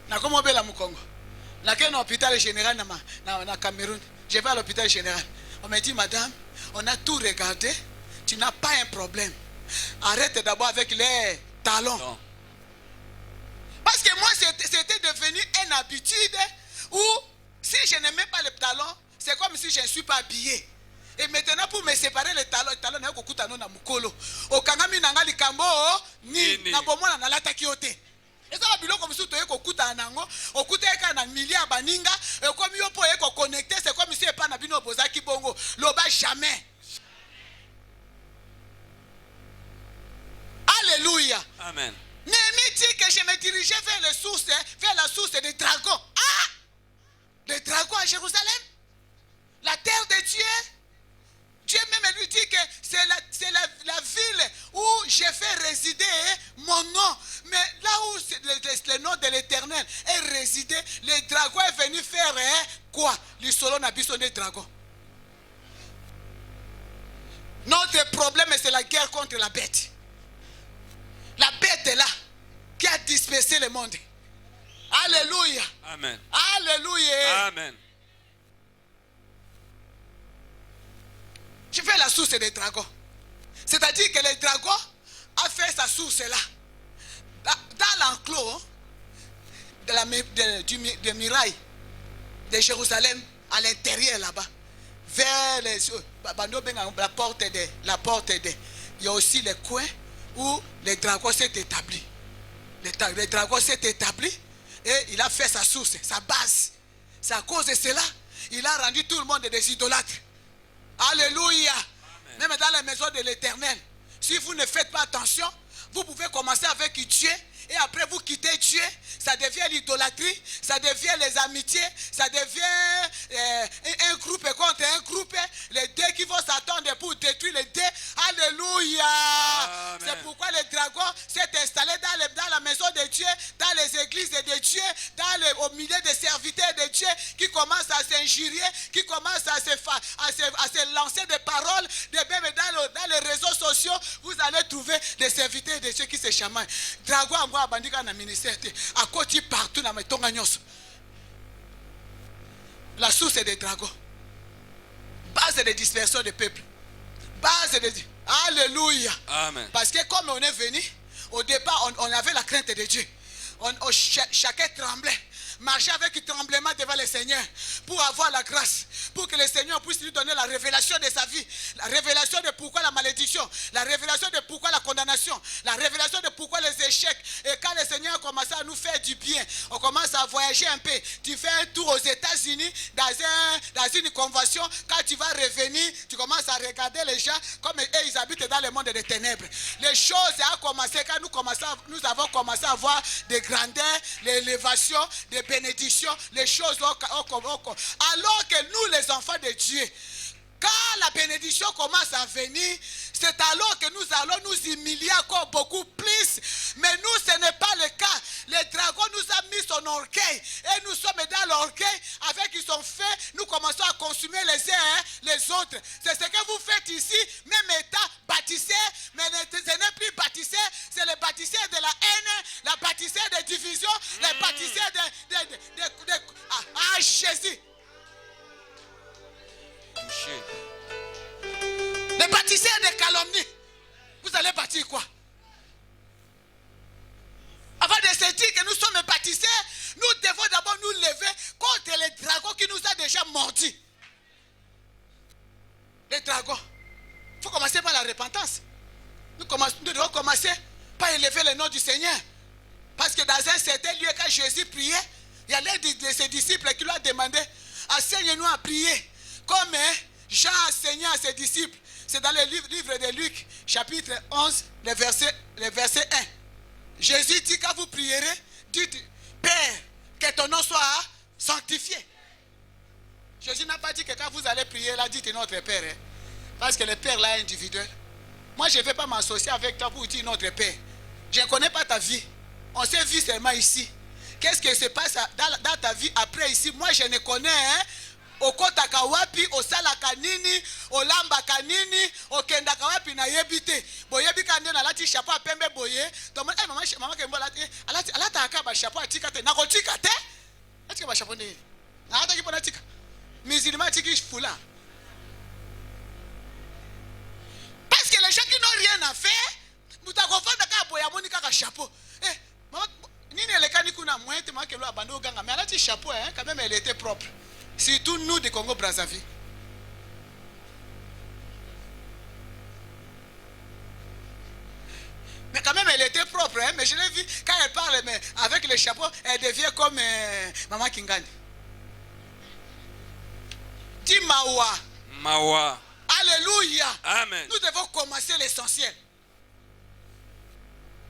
Na comme obela Mukongo. Na qu'un hôpital général na Cameroun. Je vais à l'hôpital général. On m'a dit, madame, on a tout regardé. Tu n'as pas un problème. Arrête d'abord avec les talons. Non. Parce que moi, c'était devenu une habitude où si je n'aimais pas les talons, c'est comme si je ne suis pas habillé. Et maintenant, pour me séparer les talons n'a pas de na mukolo. Au kangami nangali kambo ni na bomona na lata kiote. Et ça va comme si tu es okuta nango, okuta eka na milliard baninga, et comme yo po eko connecté, c'est comme si pas na bino bozaki bongo, loba jamais. Alléluia. Amen. Néhémie dit que je me dirigeais vers la source des dragons. Ah! Les dragons à Jérusalem? La terre de Dieu? Dieu même lui dit que c'est la ville où j'ai fait résider mon nom. Mais là où le nom de l'Éternel est résidé, le dragon est venu faire quoi? Le solo n'a pas des dragons. Notre problème, c'est la guerre contre la bête. La bête est là, qui a dispersé le monde. Alléluia. Amen. Alléluia. Amen. Je fais la source des dragons. C'est-à-dire que le dragon a fait sa source là. Dans l'enclos de muraille de Jérusalem, à l'intérieur là-bas, vers la porte de. Il y a aussi les coins où le dragon s'est établi. Le dragon s'est établi et il a fait sa source, sa base. C'est à cause de cela, il a rendu tout le monde des idolâtres. Alléluia. Amen. Même dans la maison de l'Éternel, si vous ne faites pas attention, vous pouvez commencer avec Dieu et après vous quittez Dieu, ça devient l'idolâtrie, ça devient les amitiés, ça devient un groupe contre un groupe, les deux qui vont s'attendre pour détruire les deux. Alléluia. C'est pourquoi le dragon s'est installé dans la maison de Dieu, dans les églises de Dieu, au milieu des serviteurs de Dieu, qui commencent à s'injurier, qui commencent à se lancer des paroles, même dans les réseaux sociaux. Vous allez trouver des serviteurs de Dieu qui se chamaillent. Dragon à moi, bandika na ministère, à côté partout dans mes tongagnos. La source des dragons, base de dispersion des peuples, base de... Alléluia. Amen. Parce que comme on est venu, au départ, on avait la crainte de Dieu. Chacun tremblait. Marcher avec tremblement devant le Seigneur pour avoir la grâce, pour que le Seigneur puisse lui donner la révélation de sa vie, la révélation de pourquoi la malédiction, la révélation de pourquoi la condamnation, la révélation de pourquoi les échecs. Et quand le Seigneur commence à nous faire du bien, on commence à voyager un peu. Tu fais un tour aux États-Unis dans une convention. Quand tu vas revenir, tu commences à regarder les gens comme eux, ils habitent dans le monde des ténèbres. Les choses ont commencé quand nous avons commencé à voir des grandeurs, l'élévation, des bénédictions, les choses alors que nous les enfants de Dieu, quand la bénédiction commence à venir, c'est alors que nous allons nous humilier encore beaucoup plus. Mais nous, ce n'est pas le cas. Le dragon nous a mis son orgueil. Et nous sommes dans l'orgueil. Avec son feu, nous commençons à consumer les uns les autres. C'est ce que vous faites ici, même étant baptisé. Mais ce n'est plus baptisé. C'est le baptisé de la haine, la baptisé de division, le baptisé de Jésus. Touché. Les bâtisseurs de calomnie. Vous allez bâtir quoi? Avant de se dire que nous sommes bâtisseurs, nous devons d'abord nous lever contre les dragons qui nous a déjà mordis. Les dragons. Il faut commencer par la repentance. Nous devons commencer par élever le nom du Seigneur. Parce que dans un certain lieu, quand Jésus priait, il y a l'un de ses disciples qui lui a demandé: enseigne-nous à prier comme Jean enseignait à ses disciples. C'est dans le livre de Luc, chapitre 11, le verset 1. Jésus dit: quand vous prierez, dites: Père, que ton nom soit sanctifié. Jésus n'a pas dit que quand vous allez prier, là, dites notre Père. Hein? Parce que le Père là est individuel. Moi, je ne vais pas m'associer avec toi pour dire notre Père. Je ne connais pas ta vie. On s'est vu seulement ici. Qu'est-ce qui se passe dans ta vie après ici? Moi, je ne connais. Hein? Okotaka wapi, osalaka nini, olambaka nini, okendaka wapi na yebite. Boyebi kande na lati chapeau a pembe boye. Toma maman kembo alata akaba chapeau atika te. Nako tika te? Atika ba chapeau ne. Na ata ki pona tika. Musulman tiki fula. Parce que les gens qui n'ont rien à faire, mutako fanda ka boya monika ka chapeau. Maman nini elekani kuna mwete makelo abando ganga. Mais alati chapeau hein, quand même elle était propre. Surtout nous de Congo-Brazzaville. Mais quand même, elle était propre. Hein? Mais je l'ai vu, quand elle parle mais avec le chapeau, elle devient comme Maman Kingani. Dis Mawa. Mawa. Alléluia. Amen. Nous devons commencer l'essentiel.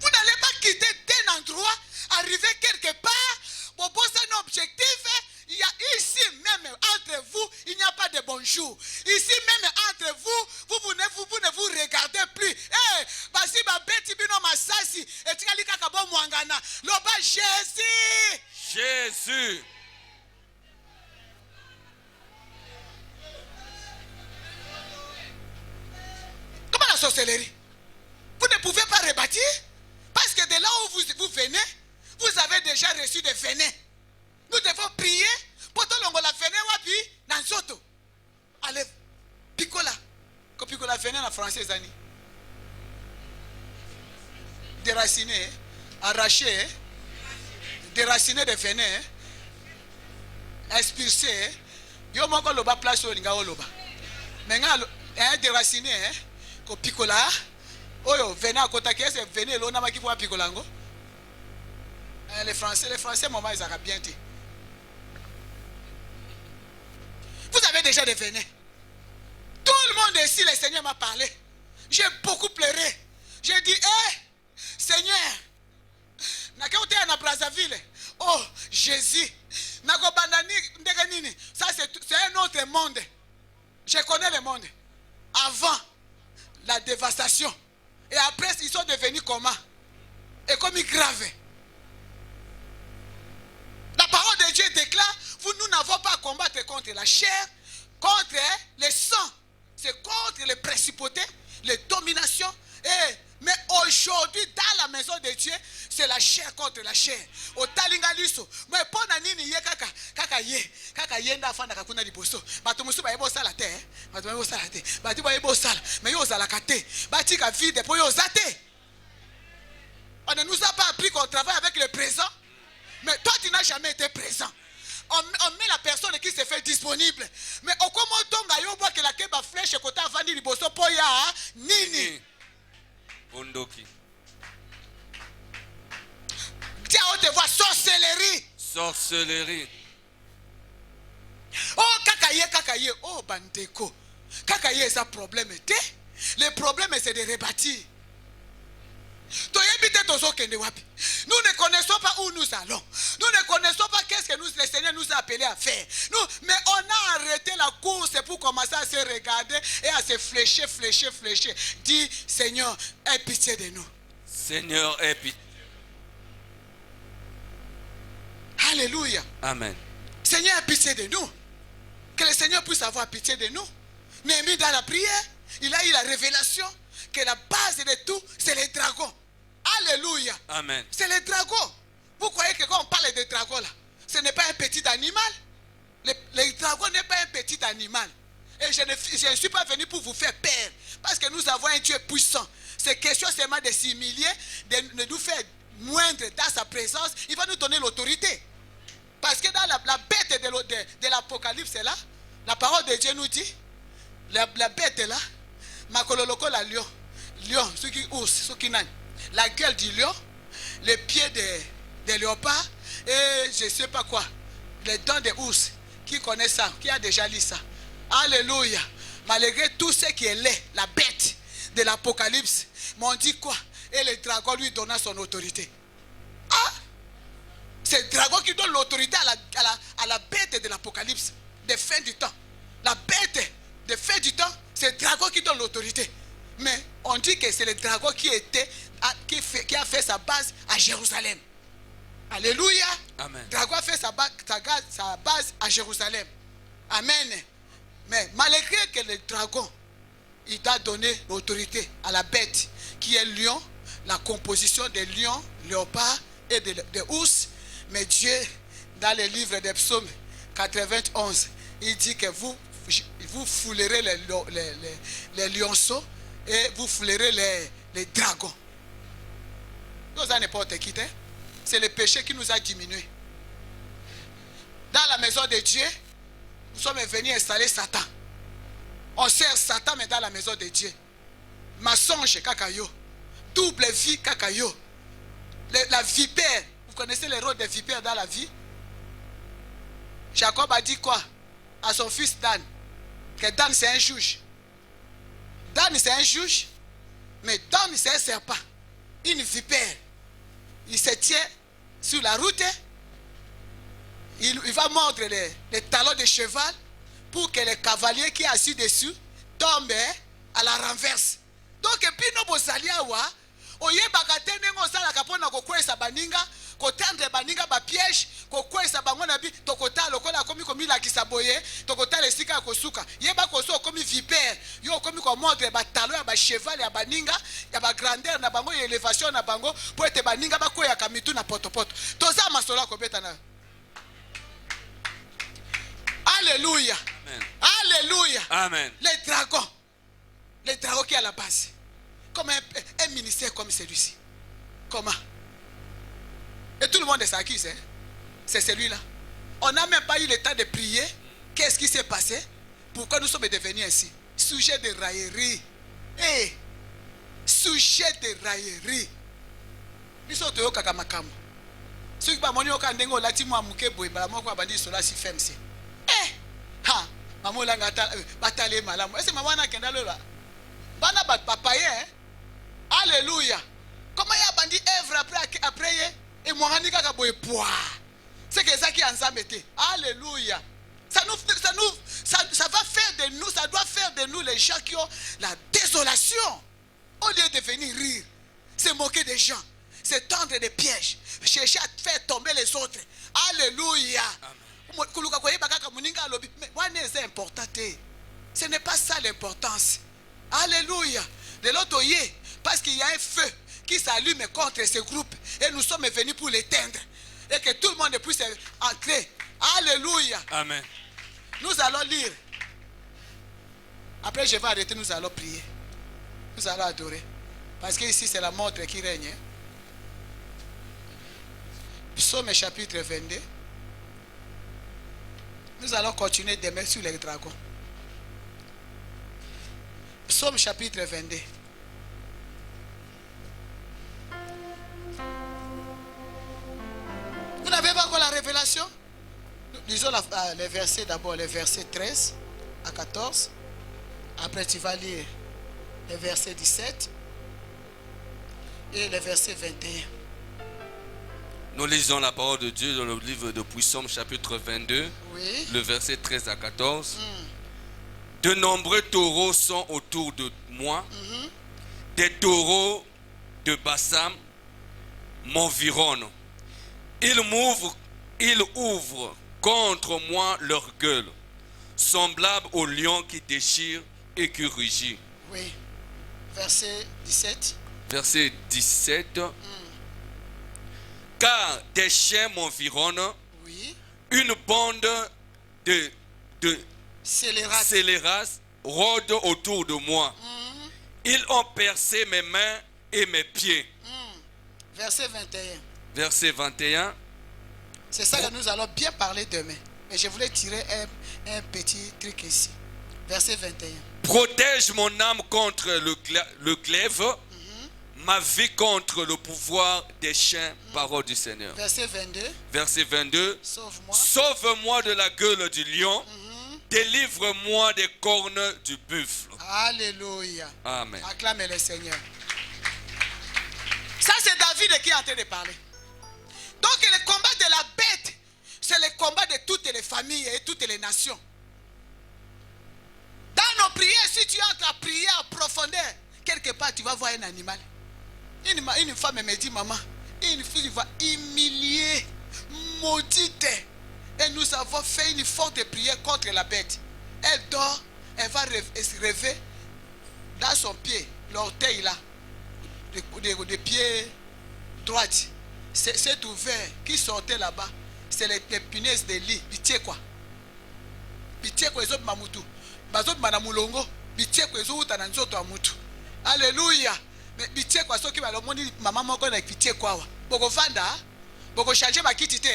Vous n'allez pas quitter d'un endroit, arriver quelque part, pour poser un objectif. Il y a ici même entre vous, il n'y a pas de bonjour. Ici même entre vous, vous ne vous regardez plus. Basi ba beti bino masasi, etikali kaka bo mwangana. Loba Jésus. Jésus. Comment la sorcellerie? Vous ne pouvez pas rebâtir parce que de là où vous venez, vous avez déjà reçu des venins. Nous devons prier pour que l'on la venin wapi nanzoto. Allez, picola. Quand picola venin en français zani. Déraciner, arracher, déraciner des venins, expulser. Yo moko loba place au linga loba. Menga déraciner, ko picola. Oyo venin à côté qui c'est venin l'on a ma qui voit picolango. Les Français, maman, ils ont bien dit. Vous avez déjà des venins. Tout le monde ici, le Seigneur m'a parlé. J'ai beaucoup pleuré. J'ai dit, Seigneur, Nakauté na Brazzaville. Oh, Jésus. Ça, c'est un autre monde. Je connais le monde. Avant la dévastation. Et après, ils sont devenus comment? Et comme ils gravaient. La parole de Dieu déclare, nous n'avons pas à combattre contre la chair, contre le sang. C'est contre les principautés, les dominations. Mais aujourd'hui, dans la maison de Dieu, c'est la chair contre la chair. Au talingaliso. Mais pour nani ye kaka ye nda fanda kakuna liboso. Bato musu ba yebo sala te. Bato yebo sala te. Bato ba yebo sala. Mais yo sala kate. Bati ka vide pour yo zate. On ne nous a pas appris qu'on travaille avec le présent. Mais toi, tu n'as jamais été présent. On met la personne qui se fait disponible. Mais au comment tonga yo boit que la keba flèche kota vandi liboso poya nini. Bondoki. Tiens, on te voit sorcellerie. Sorcellerie. Oh, kakaye. Oh, bandeko. Kakaye, c'est un problème. Le problème, c'est de rebâtir. Nous ne connaissons pas où nous allons. Nous ne connaissons pas qu'est-ce que le Seigneur nous a appelé à faire. Mais on a arrêté la course pour commencer à se regarder et à se flécher. Dis, Seigneur, aie pitié de nous. Seigneur, aie pitié. Alléluia. Amen. Seigneur, aie pitié de nous. Que le Seigneur puisse avoir pitié de nous. Néhémie, dans la prière, il a eu la révélation que la base de tout, c'est les dragons. Alléluia. Amen. C'est les dragons. Vous croyez que quand on parle des dragons là, ce n'est pas un petit animal? Les dragons n'est pas un petit animal. Et je ne suis pas venu pour vous faire peur. Parce que nous avons un Dieu puissant. C'est question seulement de s'humilier, de nous faire moindre dans sa présence. Il va nous donner l'autorité. Parce que dans la bête de l'Apocalypse là, la parole de Dieu nous dit, la bête là, makololoko la lion, ceux qui ours, ceux qui n'ont la gueule du lion, les pieds des léopards et je ne sais pas quoi, les dents des ours. Qui connaît ça? Qui a déjà lu ça? Alléluia. Malgré tout ce qui est laid, la bête de l'Apocalypse, m'ont dit quoi? Et le dragon lui donna son autorité. Ah! C'est le dragon qui donne l'autorité à la bête de l'Apocalypse, des fins du temps. La bête des fins du temps, c'est le dragon qui donne l'autorité. Mais on dit que c'est le dragon qui a fait sa base à Jérusalem. Alléluia. Amen. Le dragon a fait sa base à Jérusalem. Amen. Mais malgré que le dragon, il a donné l'autorité à la bête qui est lion, la composition des lions, léopards et des ours. Mais Dieu, dans le livre des psaumes 91, il dit que vous foulerez les lionceaux et vous foulerez les dragons. Nous n'avons n'importe qui. C'est le péché qui nous a diminués. Dans la maison de Dieu, nous sommes venus installer Satan. On sert Satan, mais dans la maison de Dieu. Mensonge, kakayo. Double vie, kakayo. La vipère. Vous connaissez le rôle des vipères dans la vie? Jacob a dit quoi à son fils Dan? Que Dan c'est un juge. Dan c'est un juge, mais Dan c'est un serpent. Une vipère. Il se tient sur la route. Il va mordre les talons de cheval pour que le cavalier qui est assis dessus tombe à la renverse. Donc, et puis nous sommes oye bakate nengo sala kapona kokwesa baninga kotendre baninga ba piège kokwesa bango na bi tokota lokola komi komila kisaboye tokota lesika kosuka yeba koso komi vipère yo komi ko mordre ba talo ya ba cheval ya baninga ya ba grandeur na bango élévation na bango po ete baninga bakoya kamitu na potopoto toza masola ko beta na. Alléluia. Amen. Alléluia. Amen. Les dragons qui est à la base. Comme un ministère comme celui-ci. Comment? Et tout le monde s'accuse. Hein? C'est celui-là. On n'a même pas eu le temps de prier. Qu'est-ce qui s'est passé? Pourquoi nous sommes devenus ainsi? Sujet de raillerie. Hey! Sujet de raillerie. Nous sommes au Kakamakam. Ceux qui ont dit que la team a mouké boy, la mort va dire cela si ferme. Eh! Ha! Maman l'a batalé malam. Est-ce que maman a qu'un là? Bana bat papaye. Alléluia. Comment il y a bandi œuvre après Et moi, c'est que ça qui est ensemble. Alléluia. Ça va faire de nous, ça doit faire de nous les gens qui ont la désolation. Au lieu de venir rire, se moquer des gens, se tendre des pièges, chercher à faire tomber les autres. Alléluia. Mais c'est important. Ce n'est pas ça l'importance. Alléluia. De l'autre côté, parce qu'il y a un feu qui s'allume contre ce groupe et nous sommes venus pour l'éteindre et que tout le monde puisse entrer. Alléluia. Amen. Nous allons lire. Après, je vais arrêter, nous allons prier. Nous allons adorer. Parce que ici, c'est la montre qui règne. Psaume chapitre 22. Nous allons continuer demain sur les dragons. Psaume chapitre 22. Vous n'avez pas encore la révélation? Lisons les versets d'abord, les versets 13 à 14. Après, tu vas lire les versets 17 et les versets 21. Nous lisons la parole de Dieu dans le livre de Psaume chapitre 22, Oui. le verset 13 à 14. De nombreux taureaux sont autour de moi. Des taureaux de Bassam m'environnent. Ils ouvrent contre moi leur gueule, semblable au lion qui déchire et qui rugit. Oui. Verset 17. Verset 17. Car des chiens m'environnent, Oui. une bande de scélérats rôde autour de moi. Ils ont percé mes mains et mes pieds. Verset 21. Verset 21. C'est ça que nous allons bien parler demain. Mais je voulais tirer un petit truc ici. Verset 21. Protège mon âme contre le glaive, ma vie contre le pouvoir des chiens, parole du Seigneur. Verset 22. Verset 22. Sauve-moi. Sauve-moi de la gueule du lion, délivre-moi des cornes du buffle. Alléluia. Amen. Acclamez le Seigneur. Ça, c'est David qui est en train de parler. Donc, le combat de la bête, c'est le combat de toutes les familles et toutes les nations. Dans nos prières, si tu entres à prier en profondeur, quelque part, tu vas voir un animal. Une femme me dit, maman, une fille va humilier, maudite. Et nous avons fait une forte prière contre la bête. Elle dort, elle va se rêver dans son pied, l'orteil là, de pied droit. C'est ouvert, qui sortait là-bas. C'est les punaises de lit. Pitié quoi. Pitié quoi, ils ont mamoutou. Bazot manamulongo. Pitié quoi, ils ont utananzoto amutu. Alléluia. Mais pitié quoi, ceux qui va le monde, maman m'a connu pitié quoi. Boko vanda, boko changer ma kitite,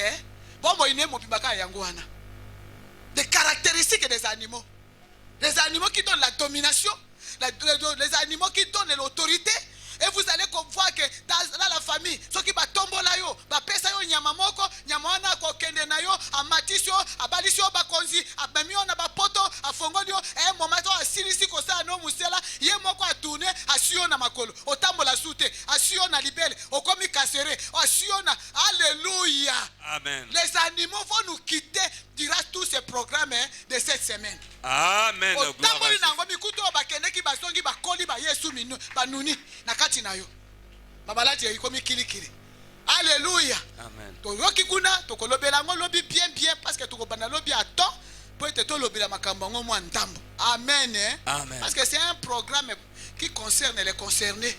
bon, moi, il n'est pas pimaka yanguana. Des caractéristiques des animaux. Les animaux qui donnent la domination, les animaux qui donnent l'autorité. Et vous allez voir que dans la famille, ceux qui tomber là, pesa yo nyamamoko, nyamana ko kende na yo, amatisio, abalisio bakonzi, abamio na bapoto, afongonio, momato asilisi ko sa no musela, ye moko atune, asio na makolo, otambo la soute, asio na libele, okomi kasere, asio na alléluia. Amen. Les animaux vont nous quitter durant tous ces programmes de cette semaine. Amen. Otamboli nango mikuto bakende ki basongi bakoli ba Yesu minu banuni nakati na yo. Babalati ikomi kilikili. Alléluia. Amen. Toyoki kuna tokolobela ngo lobi bien parce que tokobana lobi à temps pour être to lobela makambo ngo mwa ntambo. Amen. Amen. Parce que c'est un programme qui concerne les concernés.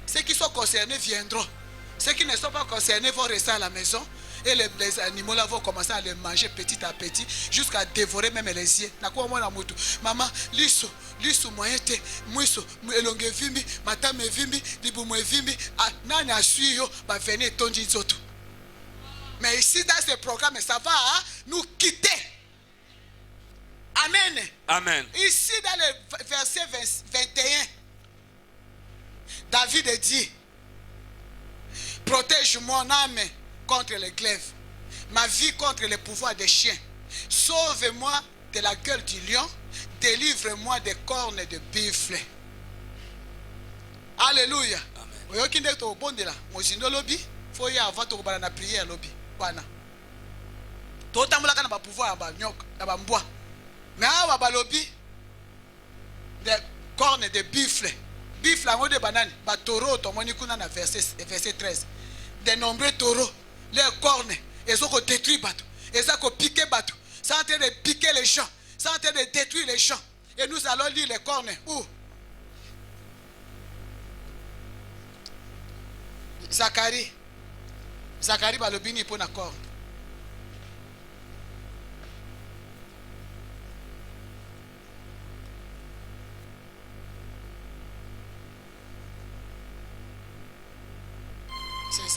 Ceux qui sont concernés viendront. Ceux qui ne sont pas concernés vont rester à la maison. Et les animaux là vont commencer à les manger petit à petit jusqu'à dévorer même les yeux. Maman, liso moyete, muiso, elonge vimbi, matame vimbi, libumwe vimbi, nani asuyo, va venir tonji zoto. Mais ici dans ce programme, ça va nous quitter. Amen. Amen. Ici dans le verset 21, David dit, protège mon âme contre les glaives, ma vie contre les pouvoirs des chiens. Sauve-moi de la gueule du lion, délivre-moi des cornes de buffle. Alléluia. faut y avoir to ba na prière lobby wana to tambola kana ba pouvoir ba nyoka ba mbwa mais awa ba lobby des cornes de buffle buffle en de banane ba taureau to moni kuna na verset 13 de nombreux taureaux leurs cornes ils ont détruit bateau ils ont piqué bateau ça en train de piquer les champs ça en train de détruire les champs et nous allons lire les cornes où Zacharie ba lobini pour na corne. C'est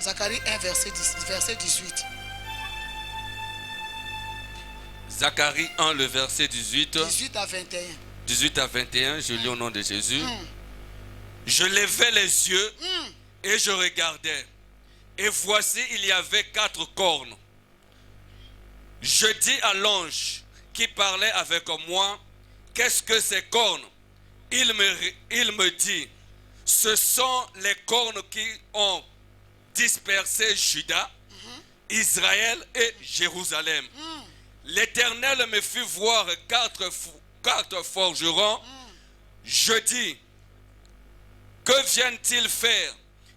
Zacharie 1 verset 18. Zacharie 1 le verset 18. 18 à 21. 18 à 21, je lis au nom de Jésus. Je levai les yeux et je regardais. Et voici, il y avait 4 cornes. Je dis à l'ange qui parlait avec moi, qu'est-ce que ces cornes? Il me dit, ce sont les cornes qui ont dispersé Juda, Israël et Jérusalem. L'Éternel me fit voir 4 forgerons. Je dis, que viennent-ils faire?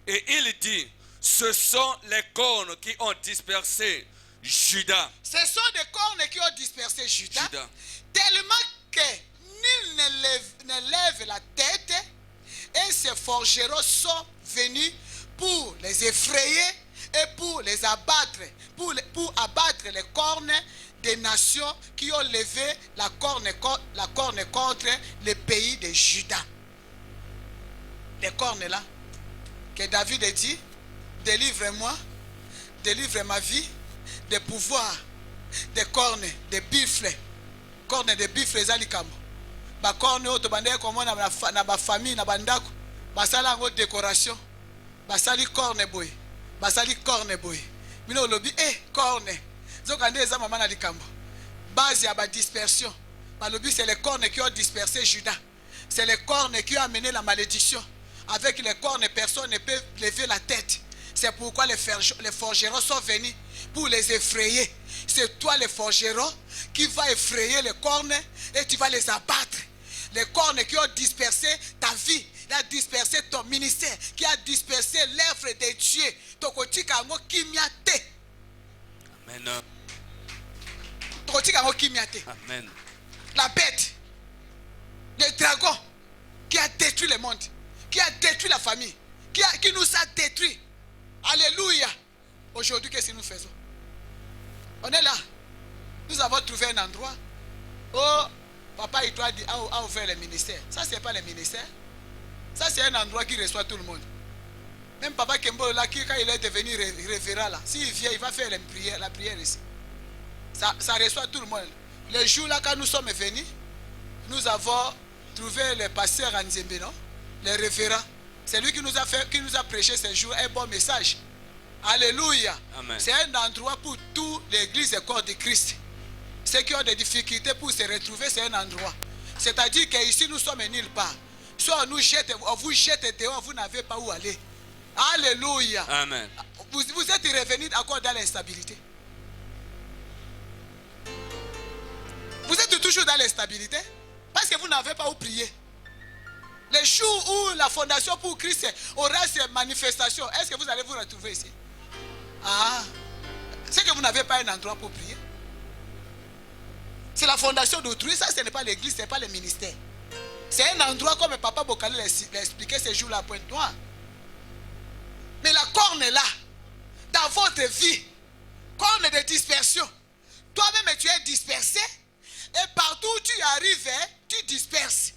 Et il dit, ce sont les cornes qui ont dispersé Juda. Ce sont des cornes qui ont dispersé Juda. Tellement que nul ne lève la tête. Et ces forgerons sont venus pour les effrayer et pour les abattre. Pour abattre les cornes des nations qui ont levé la corne contre le pays de Juda. Les cornes là, que David a dit, délivre-moi, délivre ma vie, des pouvoirs, des cornes, des buffles, cornes de buffles zalikambo. Ba corne oto bande comme na ba famille na bandako, ba sala ngo décoration, ba sali corne boy, ba sali corne boy. Mino lobi corne. Zokande za mama na likambo. Base ya ba dispersion. Ba lobi c'est les cornes qui ont dispersé Juda. C'est les cornes qui ont amené la malédiction. Avec les cornes, personne ne peut lever la tête. C'est pourquoi les forgerons sont venus pour les effrayer. C'est toi, les forgerons, qui va effrayer les cornes et tu vas les abattre. Les cornes qui ont dispersé ta vie, qui a dispersé ton ministère, qui a dispersé l'œuvre de Dieu. Amen. Amen. La bête, le dragon qui a détruit le monde, qui a détruit la famille, qui nous a détruits. Alléluia. Aujourd'hui, qu'est-ce que nous faisons? On est là. Nous avons trouvé un endroit. Oh, papa, il doit dire, a ouvert le ministère. Ça, ce n'est pas le ministère. Ça, c'est un endroit qui reçoit tout le monde. Même papa Kembo, là, quand il est devenu révérend, là, s'il vient, il va faire la prière ici. Ça reçoit tout le monde. Le jour là, quand nous sommes venus, nous avons trouvé le pasteur Anzembe, non? Le révérend. C'est lui qui nous a prêché ce jour un bon message. Alléluia. C'est un endroit pour toute l'église et corps de Christ. Ceux qui ont des difficultés pour se retrouver, c'est un endroit. C'est-à-dire qu'ici, nous sommes nulle part. Soit on vous jette dehors, vous n'avez pas où aller. Alléluia. Amen. Vous êtes revenus encore dans l'instabilité. Vous êtes toujours dans l'instabilité parce que vous n'avez pas où prier. Les jours où la fondation pour Christ aura ses manifestations, est-ce que vous allez vous retrouver ici? Ah, c'est que vous n'avez pas un endroit pour prier. C'est la fondation d'autrui, ça ce n'est pas l'église, ce n'est pas le ministère. C'est un endroit comme Papa Bokale l'a expliqué ce jour-là à Pointe-Noire. Mais la corne est là, dans votre vie, corne de dispersion. Toi-même tu es dispersé, et partout où tu arrives, tu disperses.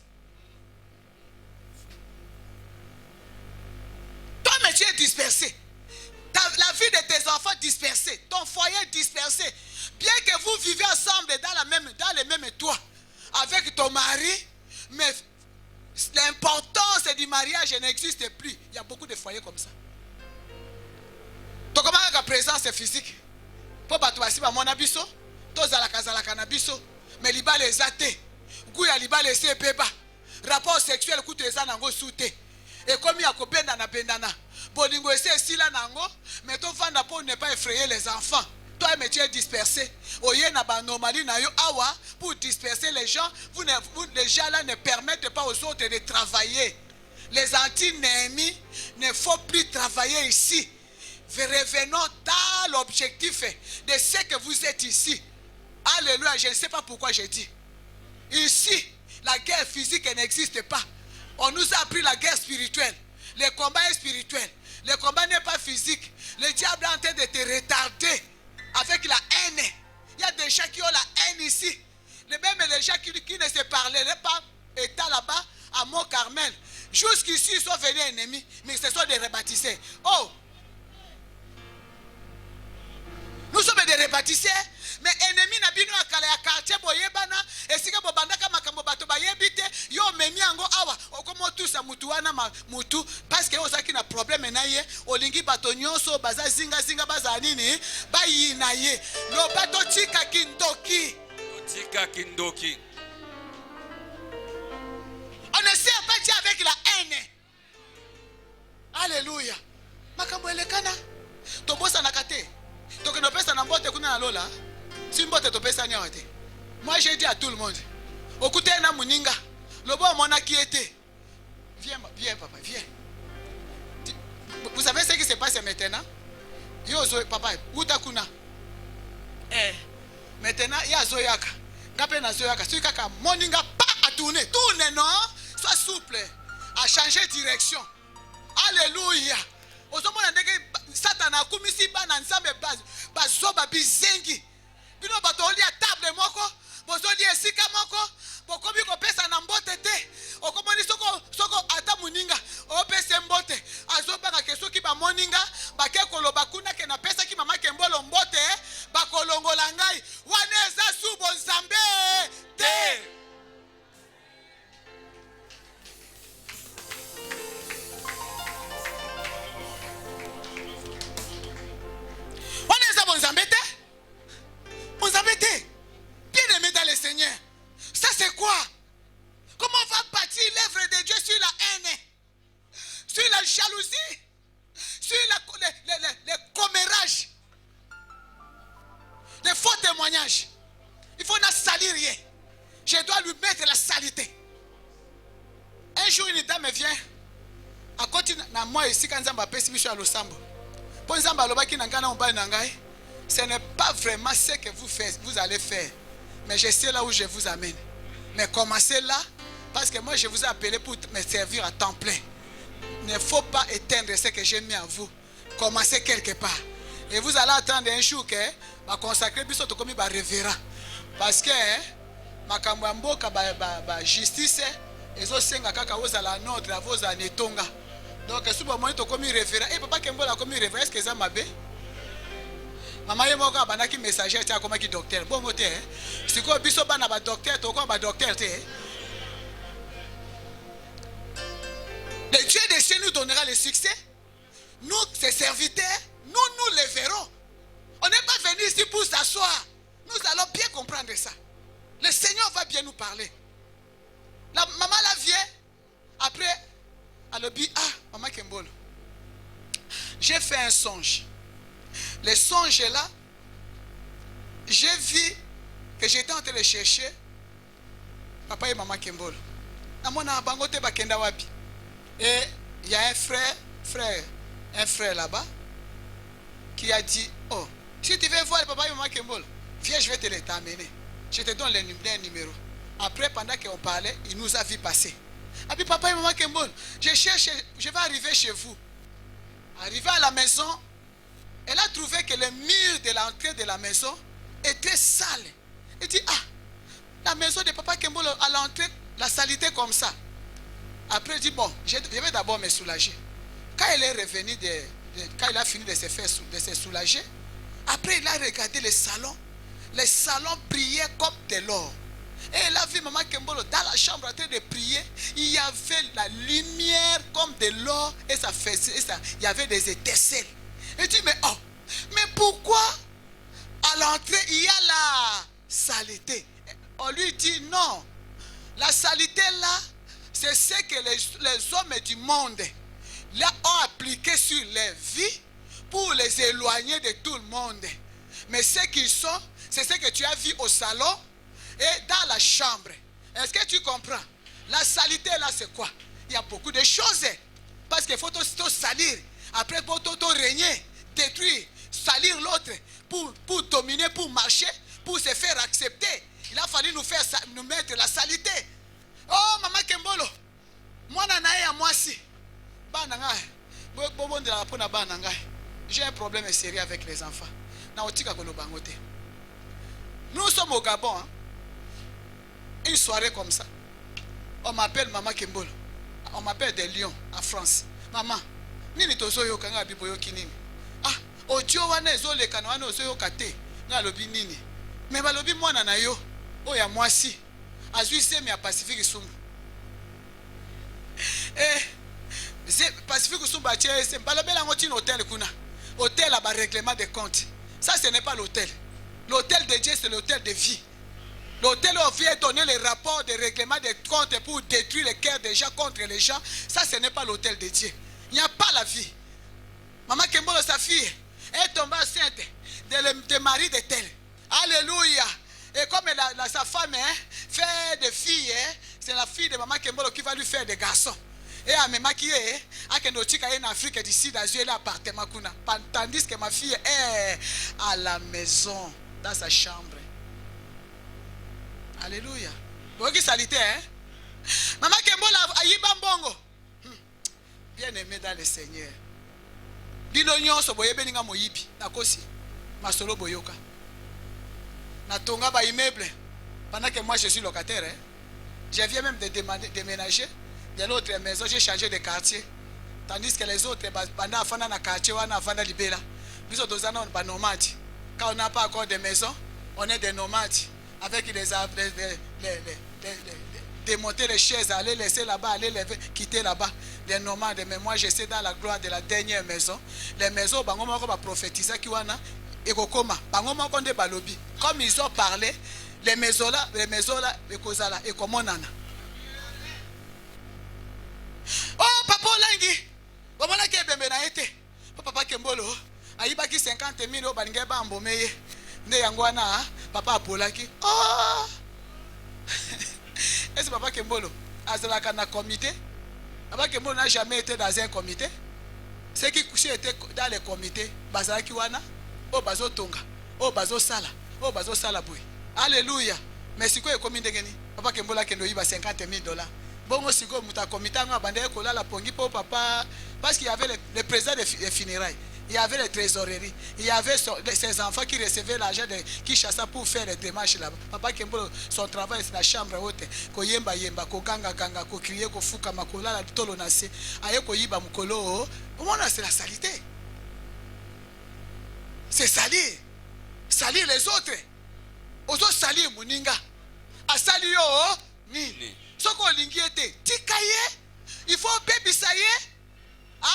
Toi-même tu es dispersé. La vie de tes enfants dispersée, ton foyer dispersé. Bien que vous vivez ensemble dans le même toit avec ton mari, mais l'importance du mariage n'existe plus. Il y a beaucoup de foyers comme ça. Donc comment la présence physique? Pour battre mon abisso, tous à la casa la cannabiso, mais liba les athées, gouya liba les bébés, rapport sexuel coûte les anangos souté. Et comme il y a bendana, Bolingo essaie ici là nango, mais ton vanda pour ne pas effrayer les enfants. Toi, mais tu es dispersé. Oye na ba normali na yo awa pour disperser les gens. Les gens là ne permettent pas aux autres de travailler. Les anti-Néhémie ne faut plus travailler ici. Revenons dans l'objectif de ce que vous êtes ici. Alléluia, je ne sais pas pourquoi j'ai dit. Ici, la guerre physique n'existe pas. On nous a appris la guerre spirituelle. Le combat est spirituel. Le combat n'est pas physique. Le diable est en train de te retarder avec la haine. Il y a des gens qui ont la haine ici. Même les gens qui ne se parlaient pas étaient là-bas à Mont-Carmel. Jusqu'ici, ils sont venus ennemis, mais ce sont des rebâtisseurs. Oh! Nous sommes des rebâtisseurs, mais ennemis n'a bino akala ya quartier boyebana esika bobandaka makambo bato bayebite yo memi ango awa okomo tusa mutu wana mutu parce que ozaki na problème na ye olingi bato nyonso baza zinga baza nini bayi na ye lo bato tika kindoki. On ne sait pas dire avec la haine. Alléluia. Makambo elekana tobosa nakate. Donc nous pesa na mbote kuna lola. Si mbote to pesa nyawate. Moi j'ai dit à tout le monde. Okute na muninga. Lobo mona qui était. Viens papa, viens. Vous savez ce qui se passe maintenant? Yo zo papa, utakuna. Maintenant il y a zoyaka. Ngape na zoyaka. Si kaka moninga pas à tourner. Tourne non? Sois souple. À changer direction. Alléluia. Ozomona ndenge Satana kumisi bana nzambe bazoba bizengi. Bino batoli a table moko, bozoli esika moko, bokomi ko pesa na mbote te. Okomoni soko ata muninga, o pesa mbote. Azobanga ke soki ba moninga, ba ke koloba kuna ke na pesa ki mama ke mbolo mbote, ba kolongola ngai. Waneza subo nzambe te. Vous avez été bien aimé dans le Seigneur. Ça c'est quoi? Comment on va bâtir l'œuvre de Dieu sur la haine, sur la jalousie, sur les commérages, les faux témoignages? Il faut ne salir rien. Je dois lui mettre la saleté. Un jour une dame vient à côté de moi ici quand Nzamba pèse biso à l'osambo. Pour Nzamba lobaki nangana omba nangai. Ce n'est pas vraiment ce que vous allez faire. Mais je sais là où je vous amène. Mais commencez là, parce que moi je vous ai appelé pour me servir à temps plein. Il ne faut pas éteindre ce que j'ai mis en vous. Commencez quelque part. Et vous allez attendre un jour que ma consacré biso to komi ba révérend. Parce que ma kambo ka ba justice ezo senga kaka ozala notre avoza netonga. Donc si vous moi to komi révérend et papa kembo la komi révérend est-ce que ça m'a bé? Maman yemo ka banaki messager tia comme qui docteur bongo te siko biso bana ba docteur to ko ba docteur te. Le Dieu des cieux nous donnera le succès. Nous ses serviteurs, nous les verrons. On n'est pas venu ici pour s'asseoir. Nous allons bien comprendre ça. Le Seigneur va bien nous parler. La maman la vient après elle dit maman Kembolo. J'ai fait un songe. Le songe là, j'ai vu que j'étais en train de chercher papa et maman Kembolo. Et il y a un frère là-bas qui a dit, oh, si tu veux voir papa et maman Kembolo, viens, je vais te les t'amener. Je te donne les numéros. Après, pendant qu'on parlait, il nous a vu passer. Et puis papa et maman Kembolo, je cherche, je vais arriver chez vous. Arrivé à la maison, elle a trouvé que le mur de l'entrée de la maison était sale. Elle dit, la maison de papa Kembolo à l'entrée, la saleté comme ça. Après, elle dit, bon, je vais d'abord me soulager. Quand elle est revenue, quand il a fini de se soulager, après il a regardé le salon. Le salon brillait comme de l'or. Et elle a vu maman Kembolo dans la chambre en train de prier. Il y avait la lumière comme de l'or et ça faisait, il y avait des étincelles. Elle dit, mais pourquoi à l'entrée il y a la saleté? On lui dit non. La saleté là, c'est ce que les hommes du monde là, ont appliqué sur les vies pour les éloigner de tout le monde. Mais ce qu'ils sont, c'est ce que tu as vu au salon et dans la chambre. Est-ce que tu comprends? La saleté là, c'est quoi? Il y a beaucoup de choses. Parce qu'il faut tout salir. Après, pour tout régner, détruire, salir l'autre, pour dominer, pour marcher, pour se faire accepter. Il a fallu nous mettre la saleté. Oh, maman Kembolo, moi, j'ai un problème sérieux avec les enfants. Nous sommes au Gabon. Hein? Une soirée comme ça. On m'appelle Maman Kembolo. On m'appelle de Lyon, en France. Maman, nini tozo yo kanga biboyo kinini. Ah, odio wana ezole kana wana ozo yo kate. Na lobi nini. Mais balobi mwana na yo. Oya mwasi. Azui semi ya Pacifique Sumbu. Pacifique Sumbu a tché sem. Balobela ngoti un hôtel kuna. Hôtel à bas règlement de compte. Ça ce n'est pas l'hôtel. L'hôtel de Dieu c'est l'hôtel de vie. L'hôtel où vient donner les rapports de règlement de compte pour détruire les cœurs des gens contre les gens. Ça ce n'est pas l'hôtel de Dieu. Il n'y a pas la vie. Maman Kembolo, sa fille, est tombée enceinte de mari de tel. Alléluia. Et comme sa femme fait des filles, c'est la fille de Maman Kembolo qui va lui faire des garçons. Et à me maquiller, à Kendochika en Afrique d'ici, dans l'appartement. Tandis que ma fille est à la maison, dans sa chambre. Alléluia. Vous qui salité, hein? Maman Kembolo a yibambongo. Bien aimé dans le Seigneur. Bino nyonso boye beninga moyibi nakosi masolo boyoka. Na tonga ba immeuble pendant que moi je suis locataire. Hein? Je viens même de déménager de l'autre maison, j'ai changé de quartier. Tandis que les autres banda afana na quartier wana afana libela. Biso dozana on ba nomade. Quand on n'a pas encore de maison, on est des nomades avec démonter les chaises, aller laisser là-bas, aller quitter là-bas. Les nomades, mais moi je sais dans la gloire de la dernière maison. Les maisons, bango va prophétiser qui wana et kokoma. Bango moko de balobi. Comme ils ont parlé, les maisons là, et kozala et comme nana. Oh papa Langi, bomona ke bembe na ete. Papa Kembolo, ayibaki 50,000 o balinga ba mbomeye. Nde yango wana papa apolaki. Oh! Est-ce que papa Kembolo azalaka na comité? Papa Kembolo n'a jamais été dans un comité. Ceux qui étaient dans les comités, bazalaki wana, o bazo tonga, o bazo sala boy. Alléluia. Mais si quoi est comité geni? Papa Kembolo kendo yiba $50,000. Bon si quoi muta comité nga bande ko la pongi po papa parce qu'il y avait le président des funérailles. Il y avait les trésoreries. Il y avait ses enfants qui recevaient l'argent qui chassaient pour faire les démarches là-bas. Papa Kembolo, son travail c'est la chambre haute. Ko yemba, ko ganga, ko crier, ko fuka, ko la tolo nase. Aye ko yiba mukolo. Comment c'est la saleté? C'est salir. Salir les autres. Ozo salir muninga. A salir yo ni. Soko lingiete. Tikaye. Il faut baby ça y est.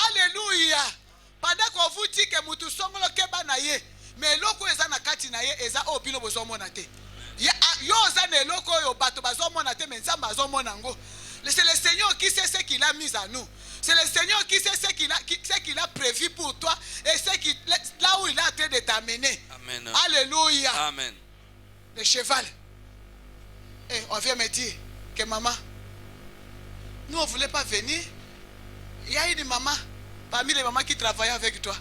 Alléluia. Pendant qu'on vous dit que mutu songolo keba na ye, mais loko eza na kati na ye eza obilo bozomona te. Yo za ne loko yo bato bazomona te mais nzamba azomona ngo. C'est le Seigneur qui sait ce qu'il a mis à nous. C'est le Seigneur qui sait ce qu'il a prévu pour toi et là où il est en train de t'amener. Amen. Alléluia. Amen. Le cheval. Et on vient me dire que maman, nous on ne voulait pas venir. Il y a une maman. Parmi les mamans qui travaillaient avec toi,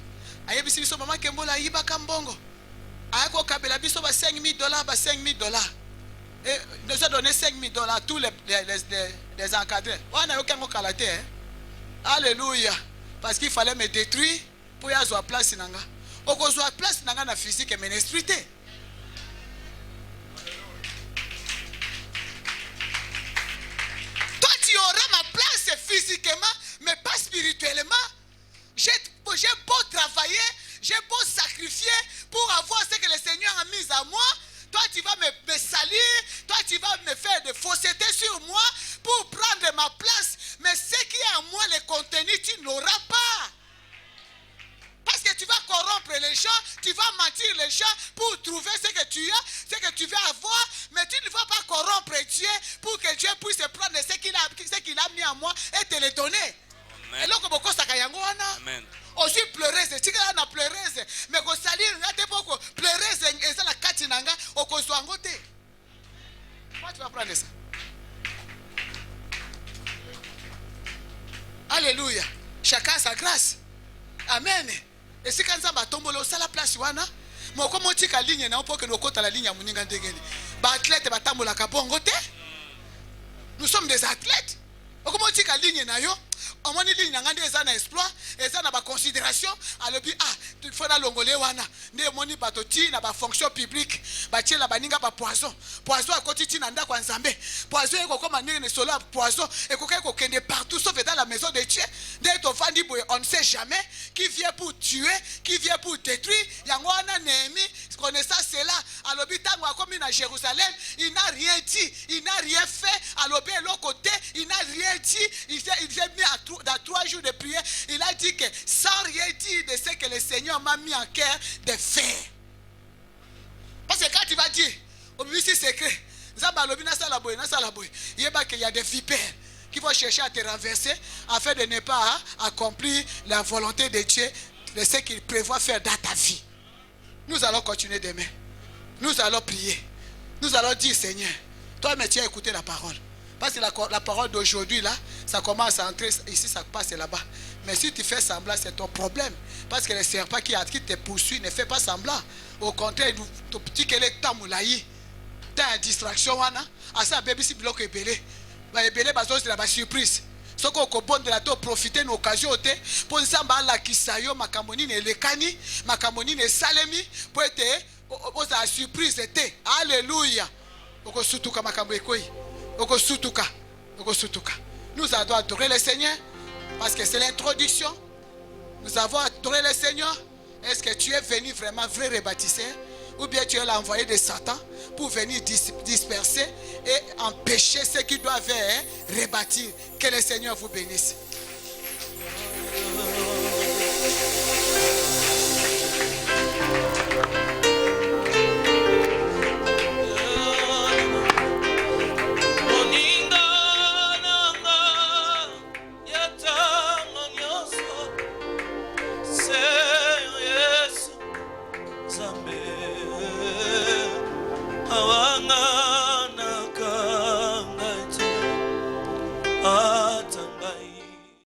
ayebisi biso maman Kembolo ayiba kambongo. Ayako kabela biso ba $5,000, ba $5,000. Et nous a donné $5,000 à tous les encadrés. On a eu qu'un kalaté. Alléluia. Parce qu'il fallait me détruire pour y avoir place nanga. Okozwa place nanga na physique mais n'esprit. Toi tu auras ma place physiquement mais pas spirituellement. J'ai beau travailler, j'ai beau sacrifier pour avoir ce que le Seigneur a mis à moi. Toi, tu vas me salir. Toi, tu vas me faire des faussetés sur moi pour prendre ma place. Mais ce qui est en moi, le contenu, tu n'auras pas. Parce que tu vas corrompre les gens, tu vas mentir les gens pour trouver ce que tu as, ce que tu veux avoir. Mais tu ne vas pas corrompre Dieu pour que Dieu puisse prendre ce qu'il a mis en moi et te le donner. Et là, sa grâce. Amen. Et si quand ça va tomber au la place wana, moi comme on dit que la ligne na pour que nous côté la ligne à muninga ndengene. Ba athlète ba tambola ka bongo te. Nous sommes des athlètes. Comment on dit que la ligne na yo, on m'a dit ligne ngande ezana exploit, ezana ba considération, alobi il faut na longolé wana. Ne moni batoti na ba fonction publique, ba tiela baninga ba poison. Poison à côté tina nda kwa nzambe. Poison eko comme ne solo poison, eko ko kende partout sauf dans la maison de Dieu. Dès ton fandi boy, on ne sait jamais qui vient pour tuer, qui vient pour détruire. Yango wana Néhémie, connaissant cela, alobi tango comme à Jérusalem, il n'a rien dit, il n'a rien fait, alobi l'autre côté, il n'a rien dit, il s'est mis dans 3 jours de prière, il a dit que sans rien dire de ce que le Seigneur m'a mis en cœur de faire. Parce que quand tu vas dire, au milieu c'est secret, il y a des vipères qui vont chercher à te renverser afin de ne pas accomplir la volonté de Dieu de ce qu'il prévoit faire dans ta vie. Nous allons continuer demain. Nous allons prier. Nous allons dire, Seigneur, toi, mais tu as écouté la parole. Parce que la parole d'aujourd'hui, là, ça commence à entrer ici, ça passe là-bas. Mais si tu fais semblant, c'est ton problème. Parce que le serpent qui te poursuit ne fait pas semblant. Au contraire, ton petit que est tamoulaï. T'as une distraction, à ça, bébé, si bloc est belé. Belé, c'est la surprise. Ce qu'on a bon de la to profiter de l'occasion pour nous samba la kisayo makamoni ne lekani makamoni ne salemi pour être la surprise était alléluia oko sutuka makambo ekoi oko sutuka nous allons adorer le Seigneur parce que c'est l'introduction. Nous avons adoré le Seigneur. Est-ce que tu es venu vraiment vrai rebâtisseur ou bien tu es l'envoyé de Satan pour venir disperser et empêcher ceux qui doivent rebâtir? Que le Seigneur vous bénisse. Awangana kangate atangai